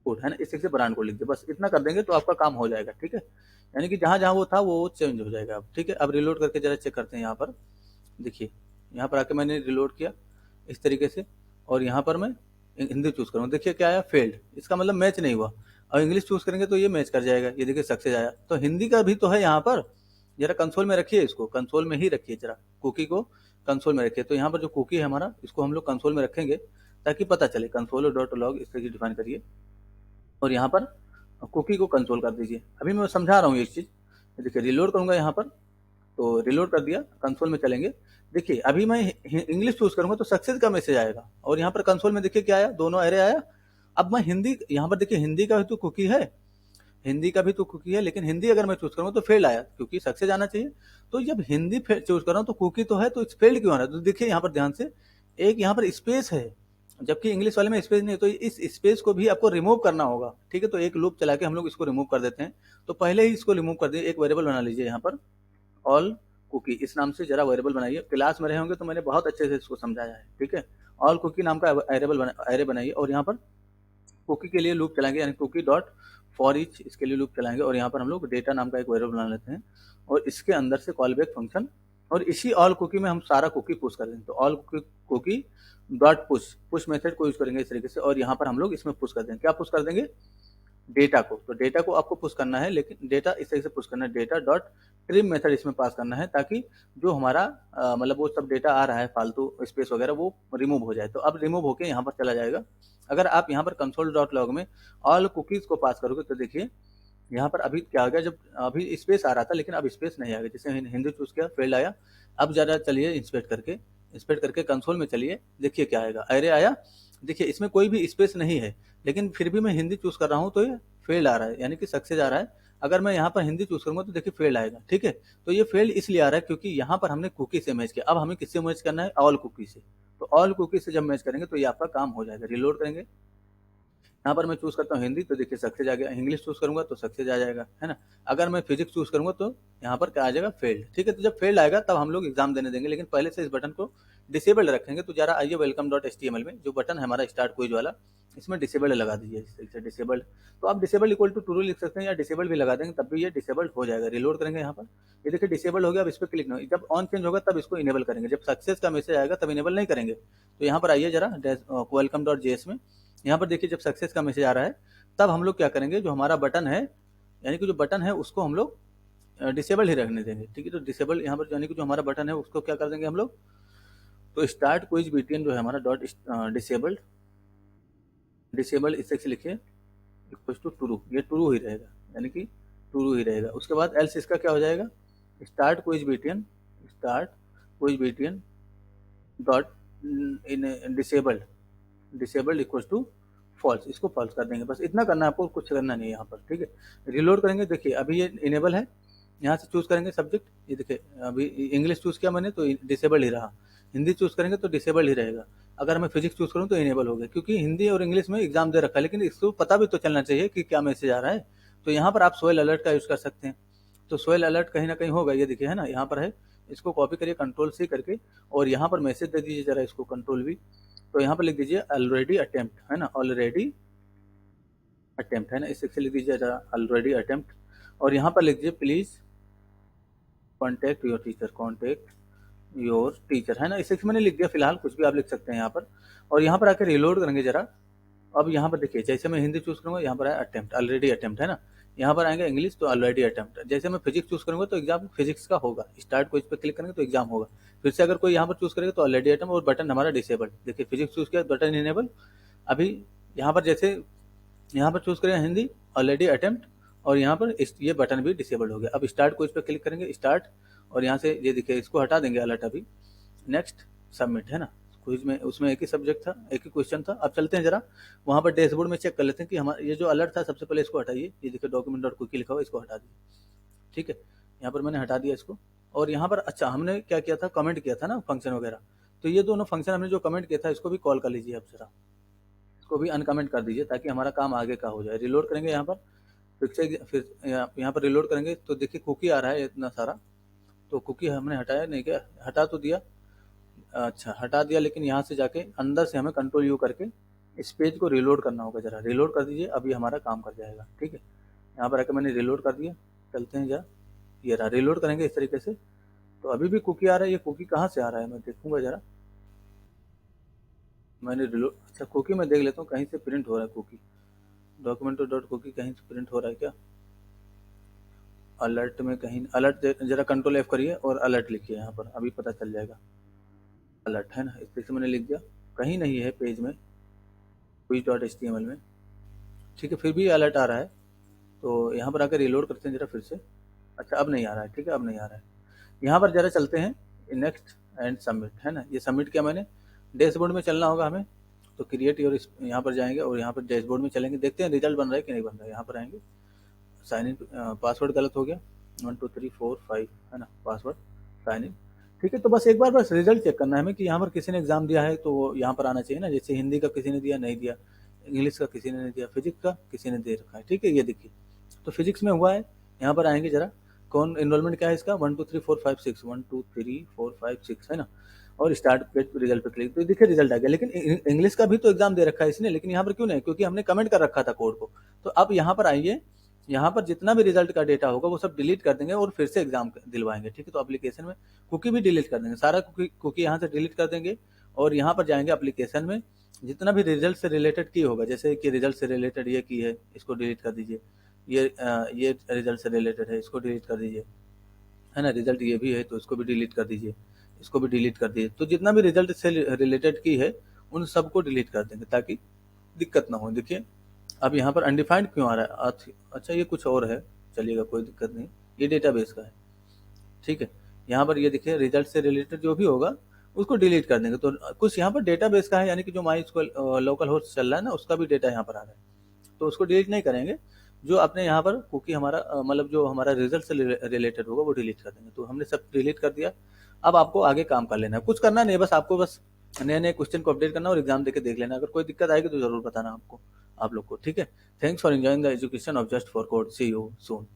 Speaker 1: कोड, है ना, इस तरीके से ब्रांड कोड लिख दीजिए, बस इतना कर देंगे तो आपका काम हो जाएगा, ठीक है, यानी कि जहाँ जहाँ वो था वो चेंज हो जाएगा अब, ठीक है। अब रिलोड करके जरा चेक करते हैं, यहाँ पर देखिए, यहाँ पर आके मैंने रिलोड किया इस तरीके से, और यहाँ पर मैं हिंदी चूज करूँगा, देखिए क्या आया, फेल्ड, इसका मतलब मैच नहीं हुआ। और इंग्लिश चूज करेंगे तो ये मैच कर जाएगा, ये देखिए सक्सेस आया। तो हिंदी का भी तो है यहाँ पर, जरा कंसोल में रखिए, इसको कंसोल में ही रखिए, जरा कुकी को कंसोल में रखिए। तो यहाँ पर जो कुकी है हमारा, इसको हम लोग कंसोल में रखेंगे ताकि पता चले, कंसोल डॉट लॉग इस तरीके डिफाइन करिए, और यहाँ पर कुकी को कंसोल कर दीजिए। अभी मैं समझा रहा हूँ एक चीज़, देखिए रिलोड करूँगा यहाँ पर, तो रिलोड कर दिया, कंसोल में चलेंगे। देखिए अभी मैं इंग्लिश चूज करूंगा तो सक्सेस का मैसेज आएगा, और यहाँ पर कंसोल में देखिए क्या आया, दोनों एरे आया। अब मैं हिंदी, यहाँ पर देखिए हिंदी का भी तो कुकी है, हिंदी का भी तो कुकी है, लेकिन हिंदी अगर मैं चूज करूंगा तो फेल्ड आया, क्योंकि सक्सेस आना चाहिए। तो जब हिंदी चूज कर रहा हूँ तो कुकी तो है, तो फेल्ड क्यों आ रहा है? तो देखिए यहाँ पर ध्यान से, एक यहाँ पर स्पेस है, जबकि इंग्लिश वाले में स्पेस नहीं है, तो इस स्पेस को भी आपको रिमूव करना होगा। ठीक है, तो एक लूप चला के हम लोग इसको रिमूव कर देते हैं। तो पहले ही इसको रिमूव कर दिए, एक वेरिएबल बना लीजिए यहाँ पर, ऑल कुकी इस नाम से जरा वेरिएबल बनाइए। क्लास में रहे होंगे तो मैंने बहुत अच्छे से इसको समझाया है। ठीक है, ऑल कुकी नाम का एरे बनाइए, और यहाँ पर कुकी के लिए लूप चलाएंगे, यानी कुकी डॉट फॉर ईच, इसके लिए लूप चलाएंगे। और यहाँ पर हम लोग डेटा नाम का एक वेरिएबल बना लेते हैं, और इसके अंदर से कॉल बैक फंक्शन, और इसी ऑल कुकी में हम सारा कुकी पुश कर देंगे। तो all cookie dot push, push method को यूज करेंगे इस तरीके से, और यहाँ पर हम लोग इसमें पुश कर देंगे, क्या पुश कर देंगे, डेटा को। तो डेटा को आपको पुश करना है, लेकिन डेटा इस तरीके से पुश करना है, डेटा डॉट ट्रिम मेथड इसमें पास करना है, ताकि जो हमारा मतलब वो सब डेटा आ रहा है फालतू स्पेस वगैरह वो रिमूव हो जाए। तो अब रिमूव होके यहाँ पर चला जाएगा। अगर आप यहाँ पर कंसोल डॉट लॉग में ऑल कुकीज को पास करोगे तो देखिए यहाँ पर अभी क्या आ गया, जब अभी स्पेस आ रहा था लेकिन अब स्पेस नहीं आ गया, जैसे हिंदी चूज किया फेल्ड आया। अब जरा चलिए इंस्पेक्ट करके कंसोल में चलिए, देखिए क्या आएगा, एरे आया। देखिए इसमें कोई भी स्पेस नहीं है, लेकिन फिर भी मैं हिंदी चूज कर रहा हूँ तो ये फेल्ड आ रहा है, यानी कि सक्सेस आ रहा है। अगर मैं यहाँ पर हिंदी चूज करूंगा तो देखिए फेल्ड आएगा। ठीक है, तो ये फेल्ड इसलिए आ रहा है क्योंकि यहाँ पर हमने कुकी से मैच किया। अब हमें किससे मैच करना है, ऑल कुकी से। तो ऑल कुकी से जब मैच करेंगे तो ये आपका काम हो जाएगा। रिलोड करेंगे, यहाँ पर मैं चूज करता हूँ हिंदी, तो देखिए सक्सेस आ गया। इंग्लिश चूज करूंगा तो सक्सेस आ जाएगा, है ना। अगर मैं फिजिक्स चूज करूंगा तो यहाँ पर क्या आ जाएगा, फेल्ड। ठीक है, तो जब फेल्ड आएगा तब हम लोग एग्जाम देने देंगे, लेकिन पहले से इस बटन को डिसेबल्ड रखेंगे। तो जरा आइए वेलकम डॉट एचटीएमएल में जो बटन है हमारा स्टार्ट क्विज वाला, इसमें डिसेबल्ड लगा दीजिए, इस तरीके से डिसेबल्ड। तो आप डिसेबल्ड इक्वल टू ट्रू लिख सकते हैं, या डिसेबल्ड भी लगा देंगे तब भी ये डिसेबल्ड हो जाएगा। रिलोड करेंगे यहाँ पर, ये देखिए डिसेबल्ड हो गया। अब इस पर क्लिक नहीं, जब ऑन चेंज होगा तब इसको इनेबल करेंगे, जब सक्सेस का मैसेज आएगा तब इनेबल नहीं करेंगे। तो यहाँ पर आइए जरा वेलकम डॉट जेएस में, यहाँ पर देखिए जब सक्सेस का मैसेज आ रहा है तब हम लोग क्या करेंगे, जो हमारा बटन है, यानी कि जो बटन है उसको हम लोग डिसेबल ही रखने देंगे। ठीक है, तो डिसेबल यहाँ पर यानी कि जो हमारा बटन है उसको क्या कर देंगे हम लोग, तो स्टार्ट क्विज बीटीएन जो है हमारा डॉट डिसेबल्ड, डिसेबल इस से लिखिए इक्वल टू ट्रू, ये ट्रू ही रहेगा, यानी कि ट्रू ही रहेगा। उसके बाद एल्स इसका क्या हो जाएगा, start quiz BTN dot in disabled equal to false, इसको फॉल्स कर देंगे। बस इतना करना है आपको, कुछ करना नहीं है यहाँ पर। ठीक है, रिलोड करेंगे, देखिए अभी ये इनेबल है। यहाँ से चूज करेंगे सब्जेक्ट, ये देखिए अभी इंग्लिश चूज किया मैंने तो डिसेबल ही रहा, हिंदी चूज करेंगे तो डिसेबल ही रहेगा। अगर मैं फिजिक्स चूज करूँ तो इनेबल हो गया, क्योंकि हिंदी और इंग्लिश में एग्जाम दे रखा है, लेकिन इसको पता भी तो चलना चाहिए कि क्या मैसेज आ रहा है। तो यहाँ पर आप सोयल अलर्ट का यूज कर सकते हैं। तो सोयल अलर्ट कहीं ना कहीं होगा, ये देखिए है ना, यहाँ पर है, इसको कॉपी करिए कंट्रोल सी करके, और यहाँ पर मैसेज दे दीजिए जरा, इसको कंट्रोल भी। तो यहाँ पर लिख दीजिए ऑलरेडी अटेम्प्ट, है ना, ऑलरेडी अटेम्प्ट, है ना, इस सेक्शन लिख दीजिए जरा ऑलरेडी अटेम्प्ट। और यहाँ पर लिख दीजिए प्लीज कॉन्टेक्ट योर टीचर, है ना, इस सेक्शन मैंने लिख दिया फिलहाल, कुछ भी आप लिख सकते हैं यहाँ पर। और यहाँ पर आकर रिलोड करेंगे जरा। अब यहाँ पर देखिए जैसे मैं हिंदी चूज करूंगा, यहाँ पर आया अटेम्प्ट, ऑलरेडी अटेम्प्ट, है ना। यहाँ पर आएंगे इंग्लिश तो ऑलरेडी अटेम्प्ट। जैसे मैं फिजिक्स चूज करूंगा तो एग्जाम फिजिक्स का होगा, स्टार्ट क्विज पे क्लिक करेंगे तो एग्जाम होगा। फिर से अगर कोई यहाँ पर चूज करेगा तो ऑलरेडी अटेम्प्ट, और बटन हमारा डिसेबल, देखिए फिजिक्स चूज किया बटन इनेबल। अभी यहाँ पर जैसे यहाँ पर चूज करें हिंदी ऑलरेडी अटेम्प्ट, और यहाँ पर ये बटन भी डिसेबल्ड हो गया। अब स्टार्ट क्विज पे क्लिक करेंगे, स्टार्ट, और यहाँ से ये देखिए इसको हटा देंगे अलर्ट अभी, नेक्स्ट सबमिट, है ना। क्विज में उसमें एक ही सब्जेक्ट था, एक ही क्वेश्चन था। अब चलते हैं जरा वहाँ पर डैशबोर्ड में चेक कर लेते हैं कि हमारा ये जो अलर्ट था, सबसे पहले इसको हटाइए, ये देखिए डॉक्यूमेंट डॉट कुकी लिखा हुआ, इसको हटा दीजिए। ठीक है, यहाँ पर मैंने हटा दिया इसको। और यहाँ पर अच्छा हमने क्या किया था, कमेंट किया था ना फंक्शन वगैरह, तो ये दोनों फंक्शन हमने जो कमेंट किया था इसको भी कॉल कर लीजिए। अब जरा इसको भी अनकमेंट कर दीजिए ताकि हमारा काम आगे का हो जाए। रिलोड करेंगे यहाँ पर, फिर यहाँ पर रिलोड करेंगे तो देखिए कुकी आ रहा है इतना सारा, तो कुकी हमने हटाया नहीं क्या, हटा तो दिया, अच्छा हटा दिया, लेकिन यहाँ से जाके अंदर से हमें कंट्रोल यू करके इस पेज को रिलोड करना होगा। जरा रिलोड कर दीजिए, अभी हमारा काम कर जाएगा। ठीक है, यहाँ पर आकर मैंने रिलोड कर दिया, चलते हैं जरा, ये रहा, रिलोड करेंगे इस तरीके से। तो अभी भी कुकी आ रहा है, ये कुकी कहाँ से आ रहा है मैं देखूंगा जरा, मैंने रिलोड, अच्छा कुकी मैं देख लेता हूँ कहीं से प्रिंट हो रहा है कुकी, डॉक्यूमेंट डॉट कुकी कहीं से प्रिंट हो रहा है क्या, अलर्ट में कहीं, अलर्ट जरा कंट्रोल एफ करिए और अलर्ट लिखिए यहाँ पर, अभी पता चल जाएगा। अलर्ट है ना, इस तरीके से मैंने लिख दिया, कहीं नहीं है पेज में क्विज डॉट एचटीएमएल में। ठीक है, फिर भी अलर्ट आ रहा है, तो यहाँ पर आकर रिलोड करते हैं जरा फिर से। अच्छा अब नहीं आ रहा है, ठीक है अब नहीं आ रहा है। यहाँ पर जरा चलते हैं नेक्स्ट एंड सबमिट, है ना, ये सबमिट किया मैंने। डैशबोर्ड में चलना होगा हमें, तो क्रिएट योर, यहाँ पर जाएंगे और यहाँ पर डैशबोर्ड में चलेंगे, देखते हैं रिजल्ट बन रहा है कि नहीं बन रहा है। यहाँ पर आएंगे, साइन इन, पासवर्ड गलत हो गया, 1 2 3 4 5, है ना, पासवर्ड, साइन इन। ठीक है, तो बस एक बार बस रिजल्ट चेक करना है हमें कि यहाँ पर किसी ने एग्जाम दिया है तो वो यहाँ पर आना चाहिए ना, जैसे हिंदी का किसी ने दिया, नहीं दिया, इंग्लिश का किसी ने नहीं दिया, फिजिक्स का किसी ने दे रखा है। ठीक है, ये देखिए, तो फिजिक्स में हुआ है। यहाँ पर आएंगे जरा, कौन एनरोलमेंट क्या है इसका, 1 2 3 4 5 6, 1 2 3 4 5 6, है ना, और स्टार्ट पे रिजल्ट पे क्लिक, तो देखिए रिजल्ट आ गया। लेकिन इंग्लिश का भी तो एग्जाम दे रखा है इसने, लेकिन यहाँ पर क्यों नहीं, क्योंकि हमने कमेंट कर रखा था कोड को। तो अब यहाँ पर आइए, यहाँ पर जितना भी रिजल्ट का डेटा होगा वो सब डिलीट कर देंगे और फिर से एग्जाम दिलवाएंगे। ठीक है, तो एप्लीकेशन में कुकी भी डिलीट कर देंगे, सारा कुकी यहाँ से डिलीट कर देंगे, और यहाँ पर जाएंगे एप्लीकेशन में, जितना भी रिजल्ट से रिलेटेड की होगा, जैसे कि रिजल्ट से रिलेटेड ये की है, इसको डिलीट कर दीजिए, ये रिजल्ट से रिलेटेड है, इसको डिलीट कर दीजिए, है ना, रिजल्ट ये भी है तो इसको भी डिलीट कर दीजिए, इसको भी डिलीट कर दीजिए। तो जितना भी रिजल्ट से रिलेटेड की है उन सबको डिलीट कर देंगे ताकि दिक्कत ना हो। देखिए अब यहाँ पर अनडिफाइंड क्यों आ रहा है, अच्छा ये कुछ और है, चलिएगा कोई दिक्कत नहीं, ये डेटाबेस का है। ठीक है, यहाँ पर ये देखिए रिजल्ट से रिलेटेड जो भी होगा उसको डिलीट कर देंगे। तो कुछ यहाँ पर डेटाबेस का है, यानी कि जो माई स्क्वेल लोकल होस्ट चल रहा है ना, उसका भी डेटा यहाँ पर आ रहा है, तो उसको डिलीट नहीं करेंगे। जो अपने यहाँ पर कुकी हमारा मतलब जो हमारा रिजल्ट से रिलेटेड होगा वो डिलीट कर देंगे। तो हमने सब डिलीट कर दिया। अब आपको आगे काम कर लेना है, कुछ करना नहीं, बस आपको बस नए नए क्वेश्चन को अपडेट करना और एग्जाम देके देख लेना। अगर कोई दिक्कत आएगी तो जरूर बताना आपको, आप लोग को। ठीक है, thanks for enjoying the education of just for code, see you soon.